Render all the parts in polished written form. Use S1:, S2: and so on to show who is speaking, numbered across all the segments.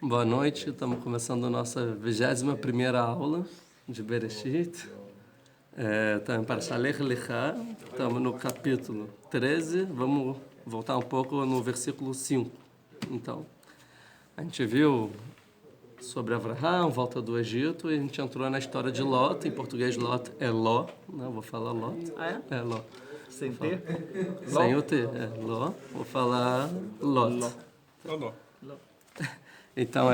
S1: Boa noite, estamos começando a nossa 21ª aula de Bereshit. Estamos em Parashat Lech Lecha, estamos no capítulo 13, vamos voltar um pouco no versículo 5. Então, a gente viu sobre Avraham, volta do Egito, e a gente entrou na história de Lot. Em português, Lot é Ló, não vou falar Lot.
S2: Ah, é?
S1: É Ló.
S2: Sem T?
S1: Sem o T, é Ló. Vou falar Lot.
S2: Ló.
S1: Então,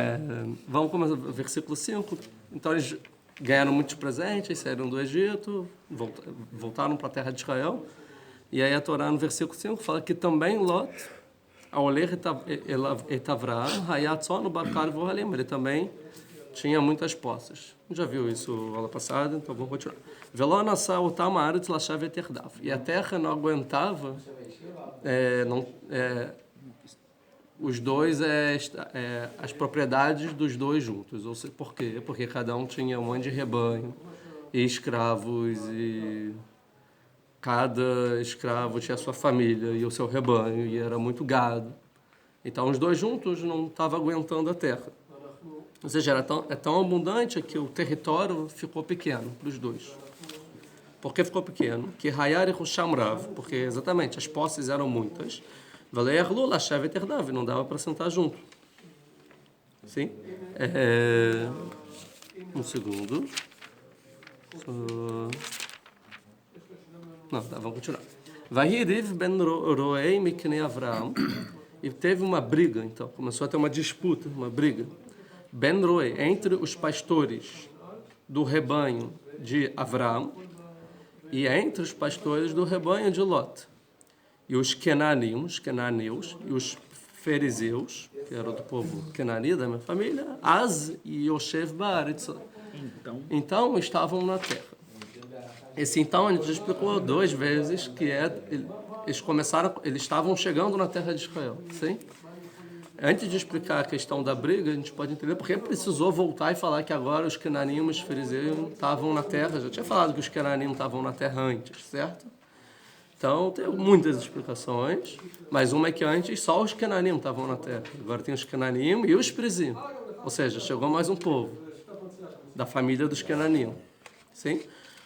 S1: vamos começar o versículo 5. Então, eles ganharam muitos presentes, saíram do Egito, voltaram para a terra de Israel. E aí a Torá, no versículo 5, fala que também Lot, ao ler Avraham, Hayat só no Bakar e Vohalim, ele também tinha muitas posses. Já viu isso na aula passada, então vamos continuar. Veló nassau tamarit lashav eterdav. E a terra não aguentava, os dois, as propriedades dos dois juntos. Ou seja, por quê? Porque cada um tinha um monte de rebanho e escravos, e cada escravo tinha a sua família e o seu rebanho, e era muito gado. Então, os dois juntos não estavam aguentando a terra. Ou seja, é tão abundante que o território ficou pequeno para os dois. Por que ficou pequeno? Que Hayar e Husham Rav, porque exatamente as posses eram muitas. Valerlu lashav eterdav, não dava para sentar junto. Sim? Um segundo. Não, tá, vamos continuar. Vahiriv ben Roei miknei Avraham. E teve uma briga, então, começou a ter uma disputa, uma briga. Ben Roei, entre os pastores do rebanho de Avraham e entre os pastores do rebanho de Lot. E os cananeus, e os fariseus, que eram do povo canani, da minha família, Az e Yoshev Baaretz. Então estavam na terra. Esse então a gente já explicou 2 vezes que eles estavam chegando na terra de Israel, sim? Antes de explicar a questão da briga, a gente pode entender porque precisou voltar e falar que agora os cananeus e os fariseus estavam na terra. Já tinha falado que os cananeus estavam na terra antes, certo? Então, tem muitas explicações, mas uma é que antes só os cananim estavam na terra. Agora tem os cananim e os prizim. Ou seja, chegou mais um povo da família dos cananim. Sim?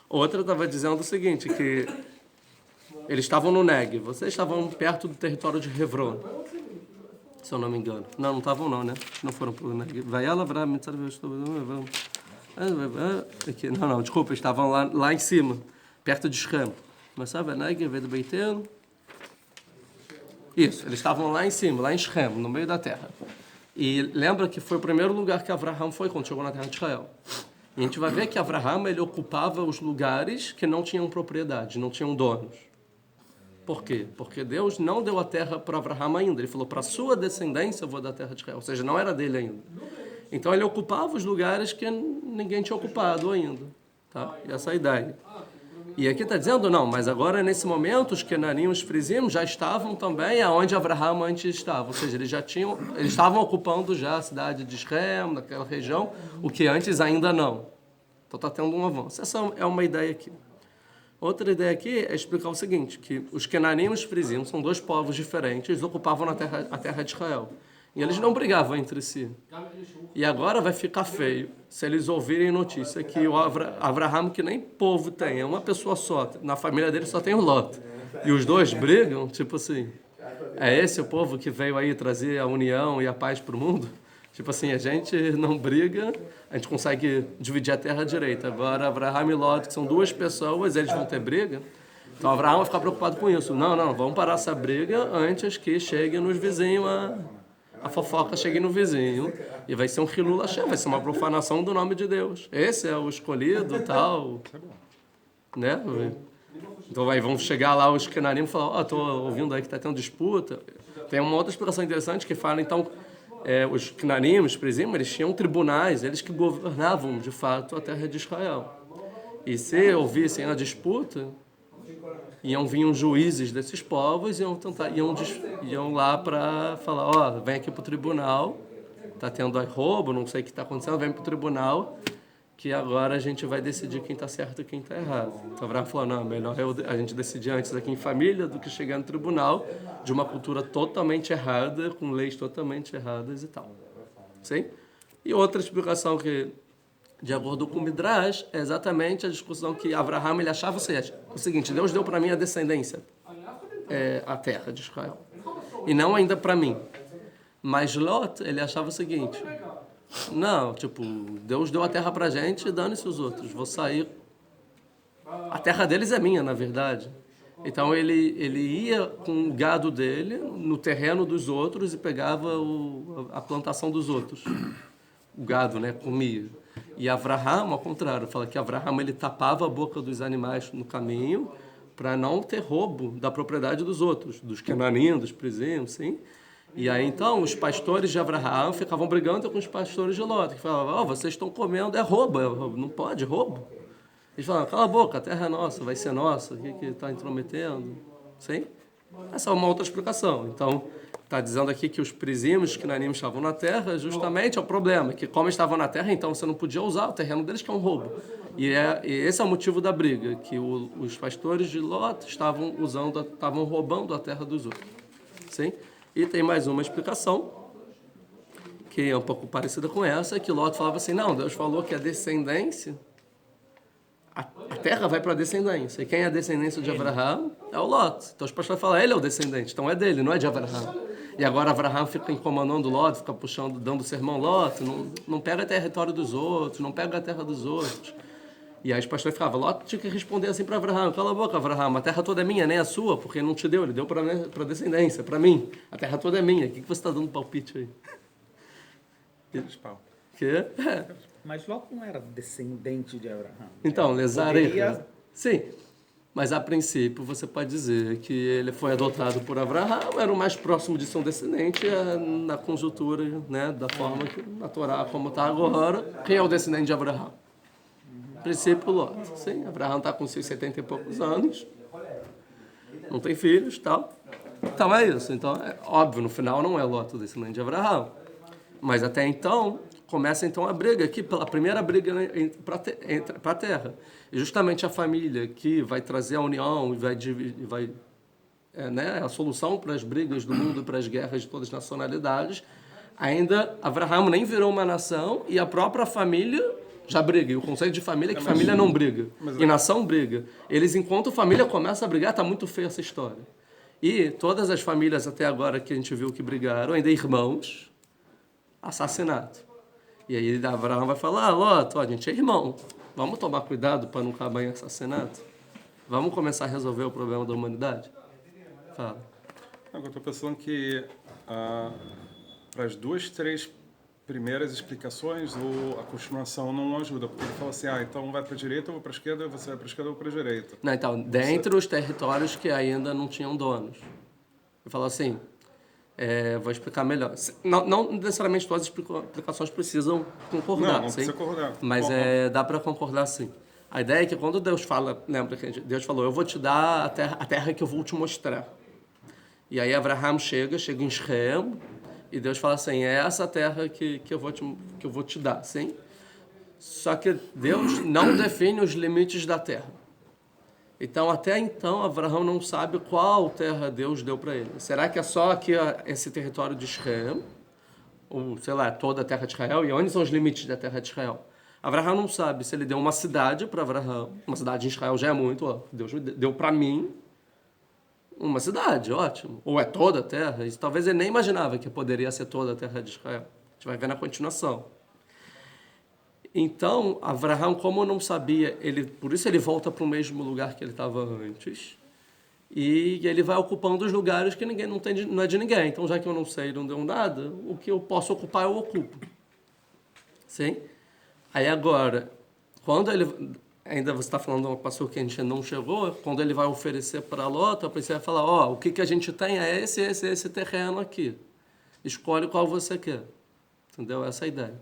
S1: Outra estava dizendo o seguinte, que eles estavam no Neg, vocês estavam perto do território de Hebron, se eu não me engano. Não estavam não, né? Não foram para o Neg. Vai ela, não, desculpa, estavam lá em cima, perto de Shem. Mas sabe, isso, eles estavam lá em cima, lá em Shem, no meio da terra. E lembra que foi o primeiro lugar que Avraham foi quando chegou na terra de Israel. E a gente vai ver que Avraham, ele ocupava os lugares que não tinham propriedade, não tinham donos. Por quê? Porque Deus não deu a terra para Avraham ainda. Ele falou, para a sua descendência eu vou dar a terra de Israel. Ou seja, não era dele ainda. Então ele ocupava os lugares que ninguém tinha ocupado ainda. Tá? E essa é a ideia. E aqui está dizendo, não, mas agora nesse momento os Kenanim, os Frizim já estavam também aonde Avraham antes estava. Ou seja, eles estavam ocupando já a cidade de Shem, naquela região, o que antes ainda não. Então está tendo um avanço. Essa é uma ideia aqui. Outra ideia aqui é explicar o seguinte, que os Kenanim e os Frizim são 2 povos diferentes, eles ocupavam a terra de Israel. E eles não brigavam entre si. E agora vai ficar feio se eles ouvirem notícia que o Avraham, que nem povo tem, é uma pessoa só, na família dele só tem o Lot. E os dois brigam, tipo assim, é esse o povo que veio aí trazer a união e a paz para o mundo? Tipo assim, a gente não briga, a gente consegue dividir a terra direita. Agora, Avraham e Lot, que são 2 pessoas, eles vão ter briga. Então, Avraham vai ficar preocupado com isso. Não, vamos parar essa briga antes que chegue nos vizinhos a fofoca chegue no vizinho e vai ser um Hilul Hashem, vai ser uma profanação do nome de Deus. Esse é o escolhido, tal, né? Então vão chegar lá os Kenarim e falar, tô ouvindo aí que está tendo disputa. Tem uma outra explicação interessante que fala, então, os Kenarim, os Prizim, eles tinham tribunais, eles que governavam, de fato, a terra de Israel. E se ouvissem a disputa, iam vir os juízes desses povos e iam lá para falar, vem aqui para o tribunal, está tendo roubo, não sei o que está acontecendo, vem para o tribunal, que agora a gente vai decidir quem está certo e quem está errado. Então Avraham falou, não, melhor a gente decidir antes aqui em família do que chegar no tribunal de uma cultura totalmente errada, com leis totalmente erradas e tal. Sim? E outra explicação que, de acordo com o Midrash, é exatamente a discussão que Abraham ele achava o seguinte: Deus deu para mim a descendência, a terra de Israel, e não ainda para mim. Mas Lot, ele achava o seguinte: não, tipo, Deus deu a terra pra gente e dane-se os outros, vou sair. A terra deles é minha, na verdade. Então ele ia com o gado dele no terreno dos outros e pegava a plantação dos outros. O gado, né, comia. E Avraham, ao contrário, fala que Avraham ele tapava a boca dos animais no caminho para não ter roubo da propriedade dos outros, dos cananinhos, dos prisioneiros, sim. E aí então os pastores de Avraham ficavam brigando com os pastores de Lot, que falavam: vocês estão comendo, é roubo, não pode, roubo. Eles falavam: cala a boca, a terra é nossa, vai ser nossa, o que está intrometendo? Sim? Essa é uma outra explicação. Então, está dizendo aqui que os prisimos, os cananímos estavam na terra, justamente é o problema, que como estavam na terra, então você não podia usar o terreno deles, que é um roubo. E esse é o motivo da briga, que os pastores de Lot estavam roubando a terra dos outros. Sim? E tem mais uma explicação, que é um pouco parecida com essa, que Lot falava assim: não, Deus falou que a descendência, a terra vai para a descendência. E quem é a descendência de Avraham é o Lot. Então os pastores falam: ele é o descendente, então é dele, não é de Avraham. E agora Avraham fica incomodando Lot, fica puxando, dando sermão: Lot, não pega território dos outros, não pega a terra dos outros. E aí os pastores ficavam: Lot tinha que responder assim para Avraham: cala a boca, Avraham, a terra toda é minha, nem é sua, porque ele não te deu, ele deu para a descendência, para mim. A terra toda é minha, o que você está dando palpite aí? Que?
S2: Mas Lot não era descendente de Abraham.
S1: Então, Lezarecha.
S2: Poderia...
S1: Sim, mas a princípio você pode dizer que ele foi adotado por Avraham, era o mais próximo de ser um descendente na conjuntura, né, da forma que na Torá, como está agora. Quem é o descendente de Avraham? Princípio Lot. Sim, Avraham está com seus 70 e poucos anos, não tem filhos, tal. Então é isso. Então é óbvio, no final não é Lot o descendente de Avraham. Mas até então começa então a briga aqui, pela primeira briga para a terra. E justamente a família que vai trazer a união e vai né, a solução para as brigas do mundo, para as guerras de todas as nacionalidades. Ainda Avraham nem virou uma nação e a própria família já briga. E o conceito de família é que família não briga. E nação briga. Eles, enquanto família começa a brigar, está muito feia essa história. E todas as famílias até agora que a gente viu que brigaram, ainda irmãos, assassinato. E aí Avraham vai falar: Lot, a gente é irmão. Vamos tomar cuidado para não acabar em assassinato? Vamos começar a resolver o problema da humanidade? Fala.
S3: Eu estou pensando que para as 2, 3 primeiras explicações, a continuação não ajuda, porque ele fala assim: então vai para a direita, eu vou para a esquerda, você vai para a esquerda, eu vou para a direita.
S1: Não, então, dentre os territórios que ainda não tinham donos. Eu falo assim, vou explicar melhor. Não necessariamente todas as explicações precisam concordar.
S3: Não precisa concordar.
S1: Mas dá para concordar sim. A ideia é que quando Deus fala, lembra que Deus falou: eu vou te dar a terra que eu vou te mostrar. E aí Avraham chega em Shem, e Deus fala assim: é essa terra que eu vou te dar, sim? Só que Deus não define os limites da terra. Então, até então, Avraham não sabe qual terra Deus deu para ele. Será que é só aqui esse território de Israel? Ou, sei lá, toda a terra de Israel? E onde são os limites da terra de Israel? Avraham não sabe se ele deu uma cidade para Avraham. Uma cidade em Israel já é muito. Deus deu para mim uma cidade, ótimo. Ou é toda a terra? Isso, talvez ele nem imaginava que poderia ser toda a terra de Israel. A gente vai ver na continuação. Então, Avraham, como não sabia, por isso ele volta para o mesmo lugar que ele estava antes. E ele vai ocupando os lugares que não é de ninguém. Então, já que eu não sei, não deu nada, o que eu posso ocupar, eu ocupo. Sim? Aí agora, quando ele... Ainda você está falando de uma pessoa que a gente não chegou, quando ele vai oferecer para Lot, a princípio vai falar: o que a gente tem é esse terreno aqui. Escolhe qual você quer. Entendeu? Essa é a ideia.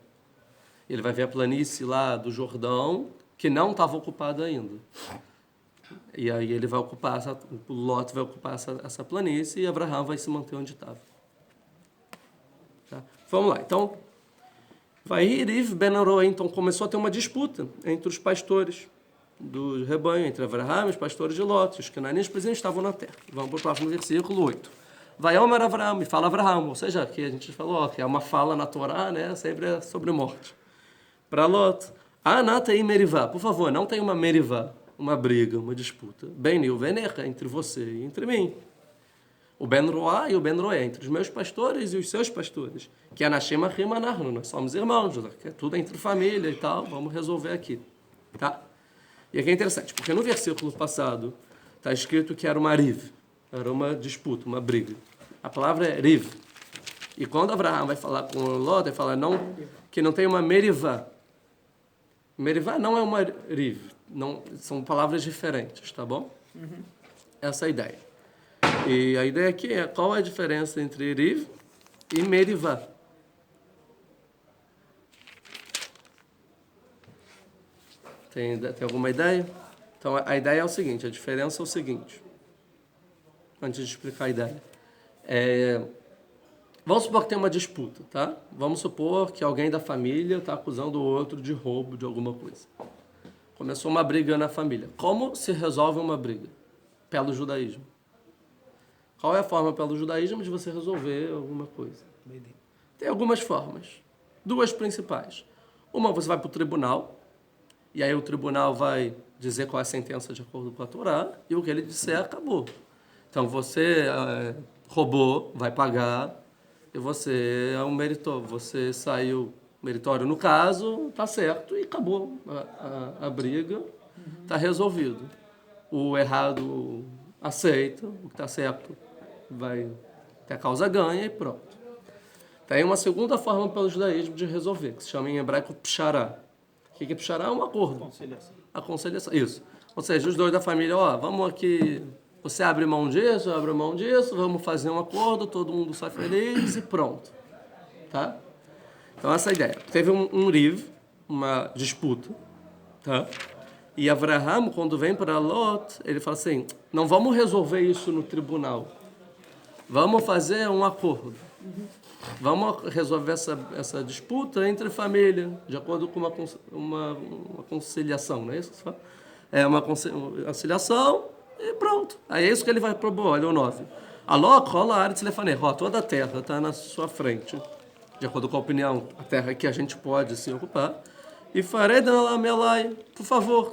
S1: Ele vai ver a planície lá do Jordão, que não estava ocupada ainda. E aí ele vai ocupar, o Lot vai ocupar essa planície e Avraham vai se manter onde estava. Tá? Vamos lá. Então, Vairiv ben Aroé, então começou a ter uma disputa entre os pastores do rebanho, entre Avraham e os pastores de Lot. Os cananeus presentes estavam na terra. Vamos para o próximo versículo 8. Vaiomer Avraham, e fala Avraham, ou seja, que a gente falou, ó, que é uma fala na Torá, né, sempre é sobre morte. Para Lot, Anata e Merivá, por favor, não tem uma Merivá, uma briga, uma disputa. Bem, o Veneca, entre você e entre mim. O Ben Roá e o Ben Roé, entre os meus pastores e os seus pastores. Que é Anashim Achim Anarno, nós somos irmãos, que é tudo entre família e tal, vamos resolver aqui. Tá? E aqui é interessante, porque no versículo passado está escrito que era uma riv, era uma disputa, uma briga. A palavra é riv. E quando Abraão vai falar com Lot, ele fala não, que não tem uma merivá. Merivá não é uma riv, não, são palavras diferentes, tá bom? Essa é a ideia. E a ideia aqui é qual é a diferença entre riv e merivá. Tem alguma ideia? Então, a ideia é o seguinte, a diferença é o seguinte. Antes de explicar a ideia. Vamos supor que tem uma disputa, tá? Vamos supor que alguém da família está acusando o outro de roubo de alguma coisa. Começou uma briga na família. Como se resolve uma briga? Pelo judaísmo. Qual é a forma pelo judaísmo de você resolver alguma coisa? Tem algumas formas. Duas principais. Uma, você vai para o tribunal, e aí o tribunal vai dizer qual é a sentença de acordo com a Torá, e o que ele disser, acabou. Então, você roubou, vai pagar, e você é um meritório. Você saiu meritório no caso, tá certo, e acabou a briga, tá resolvido. O errado aceita, o que está certo vai ter a causa ganha e pronto. Tem uma segunda forma pelo judaísmo de resolver, que se chama em hebraico pshará. O que é pshará? É um acordo. A conciliação. Isso. Ou seja, os dois da família, ó, vamos aqui, você abre mão disso, eu abro mão disso, vamos fazer um acordo, todo mundo sai feliz e pronto. Tá? Então essa é a ideia. Teve um riv, uma disputa, tá? E Avraham, quando vem para Lot, ele fala assim, não vamos resolver isso no tribunal. Vamos fazer um acordo. Vamos resolver essa disputa entre família, de acordo com uma conciliação, não é isso que você fala? É uma conciliação e pronto. Aí é isso que ele vai propor, olha o 9. Alok, rola a área de Lefanei, toda a terra está na sua frente, de acordo com a opinião, a terra que a gente pode se ocupar. E Faredan Lamelai, por favor,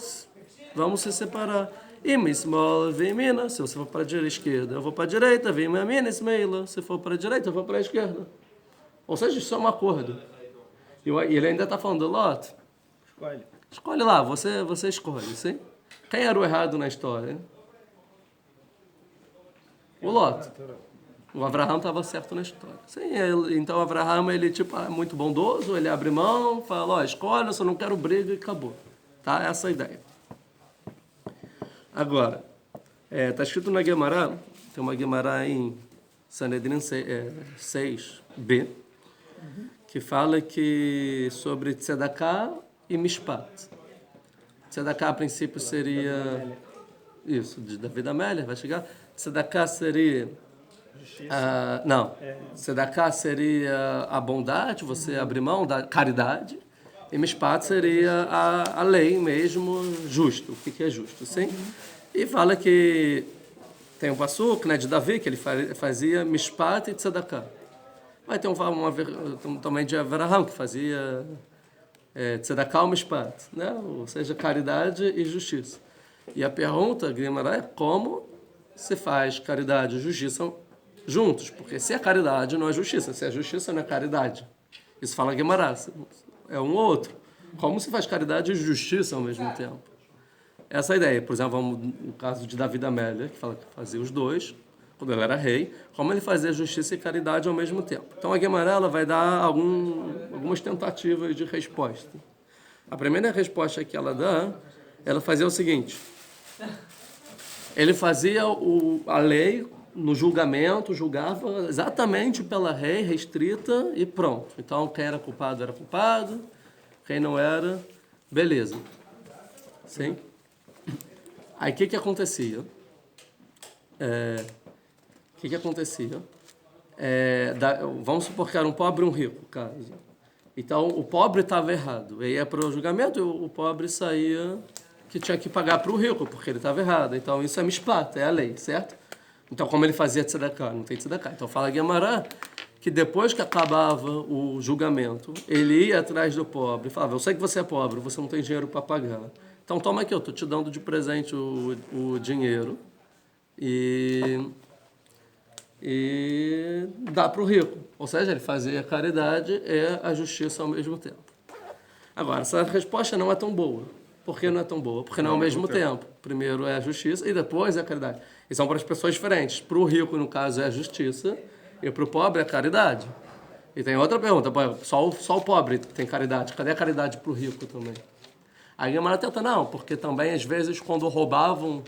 S1: vamos se separar. E Mismol vem mina, se você for para a esquerda, eu vou para a direita, vem minha mina, Ismaila, se for para a direita, eu vou para a esquerda. Ou seja, isso é um acordo. E ele ainda está falando, Lot, escolhe lá, você escolhe, sim? Quem era o errado na história? O Lot. O Avraham estava certo na história. Sim, então o Avraham, ele tipo, é muito bondoso, ele abre mão, fala, ó, escolhe, eu só não quero briga e acabou. Tá? Essa é a ideia. Agora, está escrito na Guemará, tem uma Guemará em Sanedrin 6b, que fala que sobre Tzedakah e Mishpat. Tzedakah, a princípio, seria... Isso, de David Amélia, vai chegar. Tzedakah seria... não, Tzedakah seria a bondade, você abrir mão da caridade, e Mishpat seria a lei mesmo, justo, o que é justo, sim? E fala que tem um passuco, né, de Davi, que ele fazia Mishpat e Tzedakah. Vai ter também de Avraham, que fazia Tzedakah ou Mishpat, né? Ou seja, caridade e justiça. E a pergunta, Guimarães, é como se faz caridade e justiça juntos? Porque se é caridade, não é justiça. Se é justiça, não é caridade. Isso fala Guimarães. É um ou outro. Como se faz caridade e justiça ao mesmo tempo? Essa é a ideia. Por exemplo, vamos no caso de David Amélia, que fala que fazia os dois, quando ele era rei, como ele fazia justiça e caridade ao mesmo tempo. Então a Guimarães ela vai dar algumas tentativas de resposta. A primeira resposta que ela dá, ela fazia o seguinte: ele fazia a lei no julgamento, julgava exatamente pela lei restrita e pronto. Então quem era culpado, quem não era, beleza. Sim? Aí o que acontecia? Vamos supor que era um pobre e um rico, caso. Então o pobre estava errado. Ele ia para o julgamento e o pobre saía que tinha que pagar para o rico, porque ele estava errado. Então isso é mishpat, é a lei, certo? Então, como ele fazia tzedakah? Não tem tzedakah. Então, fala Guemará que depois que acabava o julgamento, ele ia atrás do pobre e falava, eu sei que você é pobre, você não tem dinheiro para pagar. Então, toma aqui, eu estou te dando de presente o dinheiro e dá para o rico. Ou seja, ele fazia a caridade e a justiça ao mesmo tempo. Agora, essa resposta não é tão boa. Por que não é tão boa? Porque não é ao mesmo tempo. Primeiro é a justiça e depois é a caridade. E são para as pessoas diferentes. Para o rico, no caso, é a justiça e para o pobre é a caridade. E tem outra pergunta, só o pobre tem caridade. Cadê a caridade para o rico também? Aí a Gemara tenta, não, porque também às vezes quando roubavam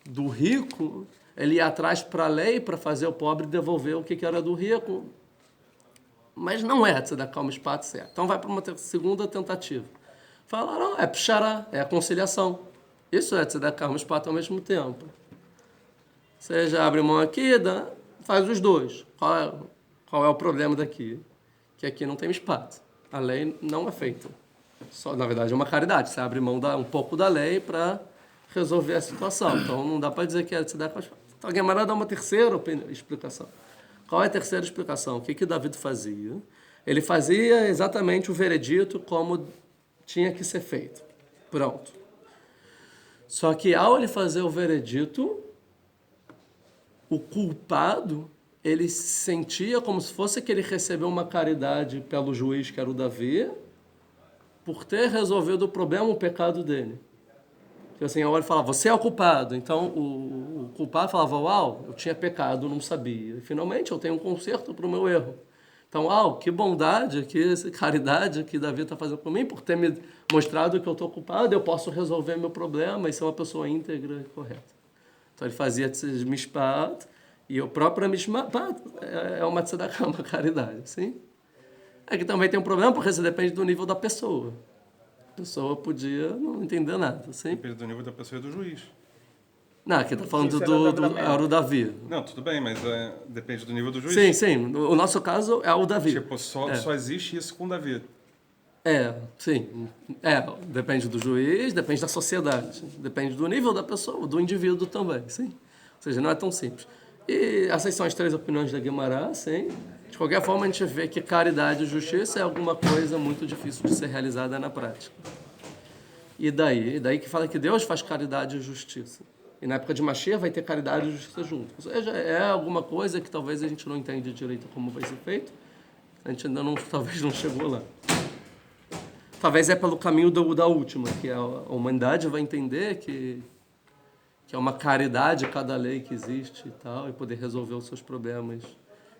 S1: do rico, ele ia atrás para a lei para fazer o pobre devolver o que era do rico. Mas não é tzedakah mishpat certo. Então vai para uma segunda tentativa. Fala, não, é pshará, é a conciliação. Isso é tzedakah mishpat ao mesmo tempo. Você já abre mão aqui, faz os dois. Qual é o problema daqui? Que aqui não tem mishpat. A lei não é feita. Só, na verdade, é uma caridade. Você abre mão um pouco da lei para resolver a situação. Então, não dá para dizer que é tzedakah mishpat. Então, a Gemara dá uma terceira explicação. Qual é a terceira explicação? O que David fazia? Ele fazia exatamente o veredito como tinha que ser feito. Pronto. Só que ao ele fazer o veredito, o culpado, ele se sentia como se fosse que ele recebeu uma caridade pelo juiz, que era o Davi, por ter resolvido o problema, o pecado dele. Então, assim, a hora ele falava, você é o culpado. Então, o culpado falava, uau, eu tinha pecado, não sabia. E, finalmente, eu tenho um conserto para o meu erro. Então, uau, que bondade, que caridade que Davi está fazendo por mim, por ter me mostrado que eu estou culpado, eu posso resolver meu problema e ser uma pessoa íntegra e correta. Então, ele fazia mishpat, e o próprio mishpat é uma tzedakah, uma caridade, sim? Aqui também tem um problema, porque isso depende do nível da pessoa. A pessoa podia não entender nada, sim?
S3: Depende do nível da pessoa e do juiz.
S1: Não, aqui está falando do Davi.
S3: Não, tudo bem, mas depende do nível do juiz.
S1: Sim, sim. O nosso caso é o Davi.
S3: Tipo, só existe isso com o Davi.
S1: Sim. Depende do juiz, depende da sociedade. Depende do nível da pessoa, do indivíduo também, sim? Ou seja, não é tão simples. E essas são as três opiniões da Guemará, sim? De qualquer forma, a gente vê que caridade e justiça é alguma coisa muito difícil de ser realizada na prática. E daí que fala que Deus faz caridade e justiça. E na época de Mashiach vai ter caridade e justiça junto. Ou seja, é alguma coisa que talvez a gente não entende direito como vai ser feito. A gente ainda talvez não chegou lá. Talvez é pelo caminho da última, que a humanidade vai entender que é uma caridade cada lei que existe e tal, e poder resolver os seus problemas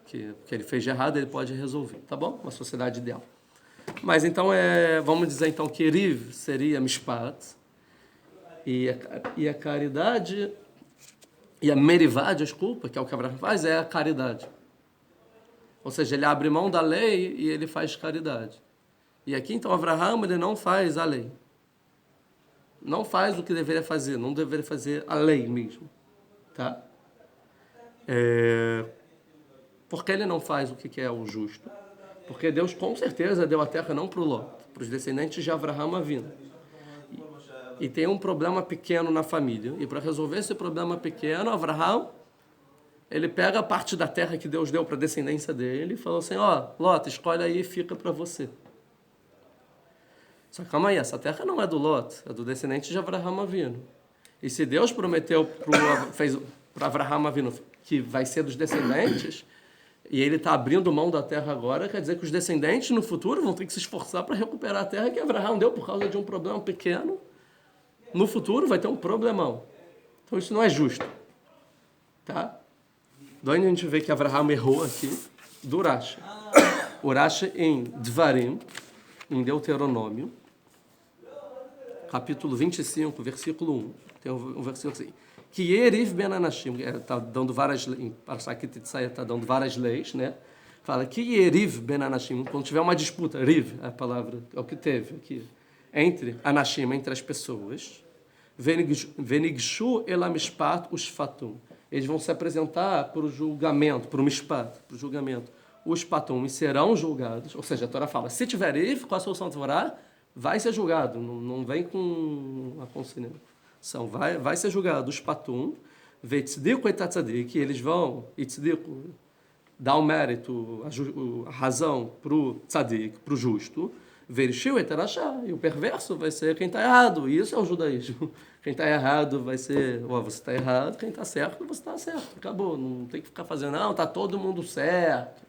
S1: que ele fez de errado, ele pode resolver, tá bom? Uma sociedade ideal. Mas então, vamos dizer então que Eriv seria Mishpat, e a caridade, e a Merivá, desculpa, que é o que Abraão faz, é a caridade. Ou seja, ele abre mão da lei e ele faz caridade. E aqui então Abraão, ele não faz a lei. Não faz o que deveria fazer, não deveria fazer a lei mesmo. Tá? Por que ele não faz o que é o justo? Porque Deus com certeza deu a terra não para o Ló, para os descendentes de Abraão Avinu. E tem um problema pequeno na família. E para resolver esse problema pequeno, Abraão, ele pega a parte da terra que Deus deu para a descendência dele e falou assim, Ló, escolhe aí e fica para você. Só que calma aí, essa terra não é do Lot, é do descendente de Abraão Avinu. E se Deus prometeu para Abraão Avinu que vai ser dos descendentes, e ele está abrindo mão da terra agora, quer dizer que os descendentes no futuro vão ter que se esforçar para recuperar a terra que Abraão deu por causa de um problema pequeno. No futuro vai ter um problemão. Então isso não é justo. Tá? De onde a gente vê que Abraão errou aqui? Do Rashi. O Rashi em Dvarim, em Deuteronômio, capítulo 25, versículo 1. Tem um versículo assim. Que Eriv ben Anashim, está dando várias leis, está dando várias leis, né? Fala que Eriv ben Anashim, quando tiver uma disputa, Riv, a palavra, é o que teve aqui, entre Anashim, entre as pessoas, Venigshu elamishpat usfatum. Eles vão se apresentar para o julgamento, para o mishpat, para o julgamento. Os patum e serão julgados, ou seja, a Torá fala, se tiver Eriv, qual a solução da Torá? Vai ser julgado, não vem com a conciliação, vai ser julgado os patum, Vetzdiku et atzadik, que eles vão, Itzdiku, dar o mérito, a razão para o tzadik, para o justo, Verishiu et arashá, e o perverso vai ser quem está errado. E isso é o judaísmo. Quem está errado vai ser, você está errado, quem está certo, você está certo. Acabou, não tem que ficar fazendo, não, está todo mundo certo.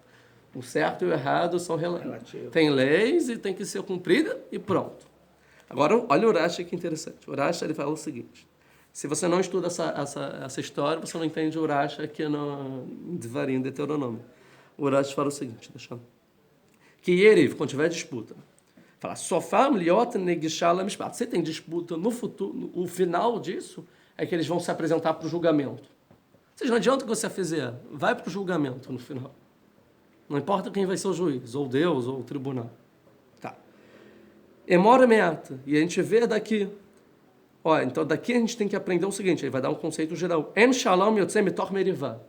S1: O certo e o errado são relativos. Tem leis e tem que ser cumprida e pronto. Agora, olha o Urashi que interessante. O Urashi ele fala o seguinte, se você não estuda essa história, você não entende o Urashi aqui no Devarim, Deuteronômio. O Urashi fala o seguinte, deixa eu... Que Yeriv, quando tiver disputa, fala, Sofam liot negishala mishpat. Se tem disputa no futuro, o final disso é que eles vão se apresentar para o julgamento. Ou seja, não adianta o que você fizer, vai para o julgamento no final. Não importa quem vai ser o juiz, ou Deus, ou o tribunal. Tá. Emora meata. E a gente vê daqui. Olha, então daqui a gente tem que aprender o seguinte, ele vai dar um conceito geral. En shalom yotzei mitoch merivá.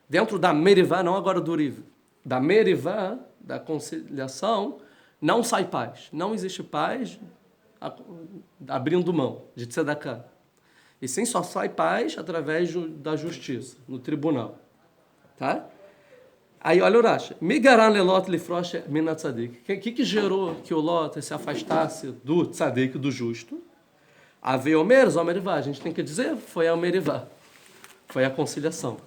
S1: Dentro da merivá, não agora do riv. Da merivá, da conciliação, não sai paz. Não existe paz abrindo mão de tzedakah. E sim só sai paz através da justiça, no tribunal. Tá? Aí olha o Rashi. Migaran lelot lifrosh min tzadik. O que gerou que o Lot se afastasse do tzadik, do justo? A veomer, zomerivá. A gente tem que dizer, foi a merivá. Foi a conciliação.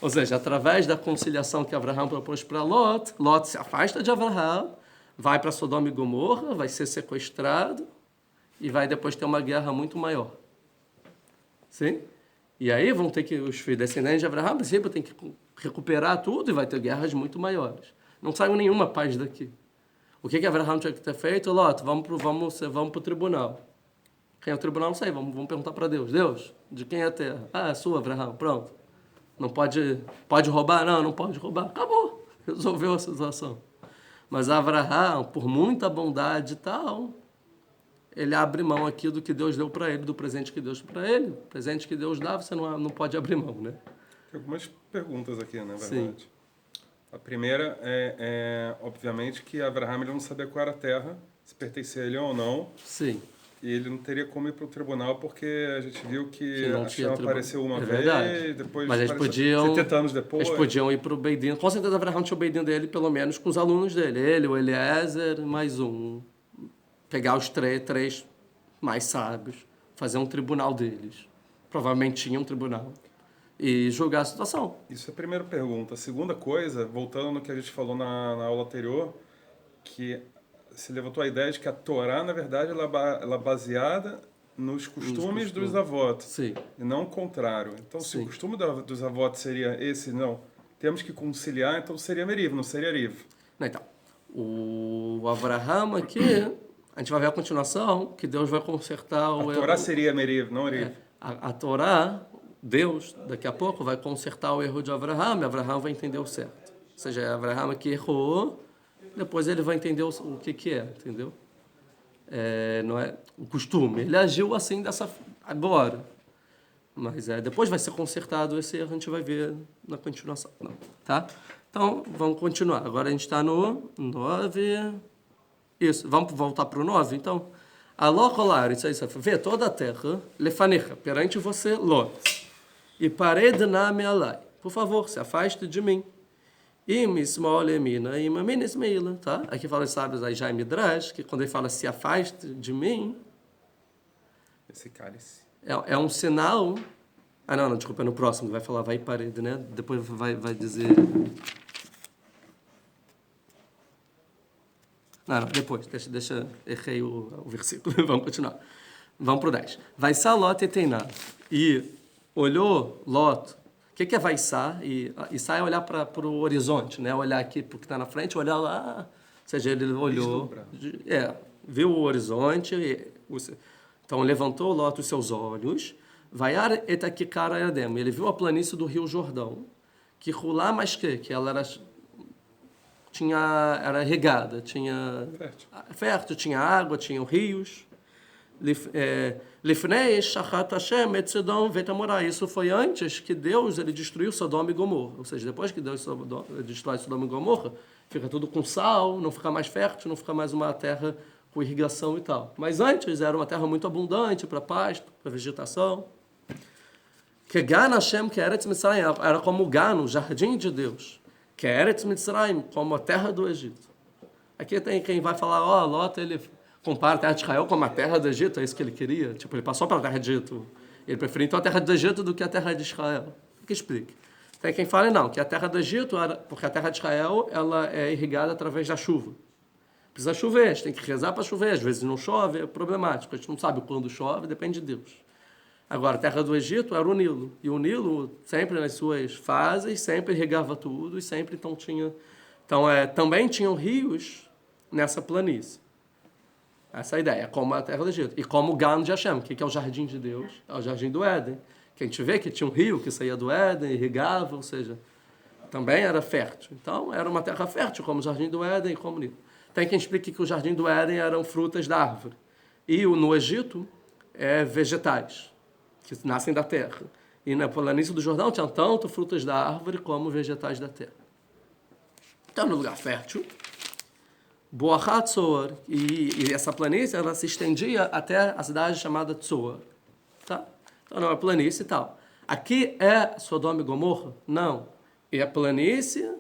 S1: Ou seja, através da conciliação que Abraham propôs para Lot, Lot se afasta de Abraham, vai para Sodoma e Gomorra, vai ser sequestrado e vai depois ter uma guerra muito maior. Sim? E aí vão ter que, os filhos descendentes de Abraham, sempre tem que recuperar tudo e vai ter guerras muito maiores. Não saiu nenhuma paz daqui. O que Abraham tinha que ter feito? Lot, vamos para o tribunal. Quem é o tribunal? Não sei, vamos perguntar para Deus. Deus, de quem é a terra? Ah, é sua, Abraham, pronto. Não pode roubar? Não pode roubar. Acabou. Resolveu a situação. Mas Abraham, por muita bondade e tal, ele abre mão aqui do que Deus deu para ele, do presente que Deus deu para ele. O presente que Deus dá, você não pode abrir mão, né?
S3: Tem algumas perguntas aqui, na verdade.
S1: Sim.
S3: A primeira obviamente, que Abraham ele não sabia qual era a terra, se pertencia a ele ou não.
S1: Sim.
S3: E ele não teria como ir para o tribunal, porque a gente viu que
S1: não
S3: a
S1: tinha
S3: chama apareceu uma
S1: vez,
S3: depois
S1: mas eles
S3: apareceu
S1: podiam,
S3: 70 anos depois.
S1: Eles podiam ir para o Beidin. Com certeza Abraham tinha o Beidin dele, pelo menos com os alunos dele. Ele, o Eliezer, mais um. Pegar os três mais sábios, fazer um tribunal deles. Provavelmente tinha um tribunal. E julgar a situação.
S3: Isso é a primeira pergunta. A segunda coisa, voltando no que a gente falou na aula anterior, que se levantou a ideia de que a Torá, na verdade, ela é baseada nos costumes dos avós.
S1: Sim.
S3: E não o contrário. Então, se o costume dos avós seria esse, não, temos que conciliar, então seria Meriv, não seria Riv.
S1: Então, o Abraham aqui, a gente vai ver a continuação, que Deus vai consertar o erro.
S3: A Torá seria Meriv, não Riv.
S1: A Torá, Deus, daqui a pouco, vai consertar o erro de Abraham, e Abraham vai entender o certo. Ou seja, Abraham aqui errou, depois ele vai entender o que é, entendeu? Não é o costume. Ele agiu assim agora. Mas depois vai ser consertado esse erro, a gente vai ver na continuação. Não, tá? Então, vamos continuar. Agora a gente está no 9. Isso, vamos voltar para o 9, então. Alocolar, isso aí, vê toda a terra, lefanecha, perante você, Lot. E parede na mealai. Por favor, se afaste de mim. Tá? Aqui fala os sábios aí já em Midrash, que quando ele fala se afaste de mim,
S3: Esse cálice.
S1: é um sinal. Ah, não, desculpa, é no próximo, vai falar vai parede, né? Depois vai dizer. Não, depois, deixa errei o versículo, vamos continuar. Vamos para o 10. Vai Lot e Teiná. E olhou Lot. O que é Vaissá? Issá é olhar para o horizonte, né? Olhar aqui para o que está na frente, olhar lá. Ou seja, ele olhou, viu o horizonte. Então levantou Lot os seus olhos. Vaiar etakikara Erdem. Ele viu a planície do Rio Jordão, que rolar mais que ela era regada, tinha fértil, tinha água, tinha rios. Lifnei Shachat Hashem et Sodom vet Amorá. Isso foi antes que Deus ele destruiu Sodoma e Gomorra. Ou seja, depois que Deus destrói Sodoma e Gomorra, fica tudo com sal, não fica mais fértil, não fica mais uma terra com irrigação e tal. Mas antes era uma terra muito abundante para pasto, para vegetação. Que Gan Hashem, que Eretz Mitzrayim, era como Gan, o jardim de Deus. Que Eretz Mitzrayim, como a terra do Egito. Aqui tem quem vai falar, Lot, ele compara a terra de Israel como a terra do Egito, é isso que ele queria. Tipo, ele passou para a terra do Egito. Ele preferia então a terra do Egito do que a terra de Israel. O que explique? Tem quem fale não, que a terra do Egito, porque a terra de Israel, ela é irrigada através da chuva. Precisa chover, a gente tem que rezar para chover. Às vezes não chove, é problemático. A gente não sabe quando chove, depende de Deus. Agora, a terra do Egito era o Nilo. E o Nilo, sempre nas suas fases, sempre irrigava tudo e sempre então tinha... Então, também tinham rios nessa planície. Essa é a ideia, como a terra do Egito. E como o Gan de Hashem, que é o jardim de Deus, é o jardim do Éden. Que a gente vê que tinha um rio que saía do Éden, irrigava, ou seja, também era fértil. Então, era uma terra fértil, como o jardim do Éden e como o Nilo. Tem quem explique que o jardim do Éden eram frutas da árvore. E no Egito, vegetais, que nascem da terra. E na planície do Jordão tinham tanto frutas da árvore como vegetais da terra. Então, no lugar fértil, Boachat Tzor, e essa planície ela se estendia até a cidade chamada Tzor. Tá? Então, não é planície e tal. Aqui é Sodoma e Gomorra? Não. É a planície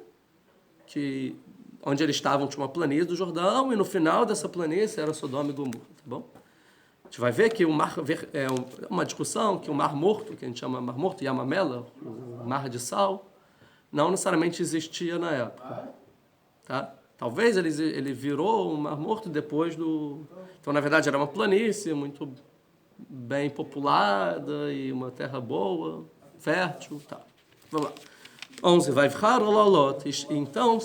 S1: onde eles estavam, tinha uma planície do Jordão, e no final dessa planície era Sodoma e Gomorra, tá bom? A gente vai ver que uma discussão que o Mar Morto, que a gente chama Mar Morto, Yamamela, o Mar de Sal, não necessariamente existia na época, tá? Talvez ele virou um Mar Morto depois do... Então, na verdade, era uma planície muito bem populada e uma terra boa, fértil, tá. Vamos lá. 11. Vai ficar o Lot. Então,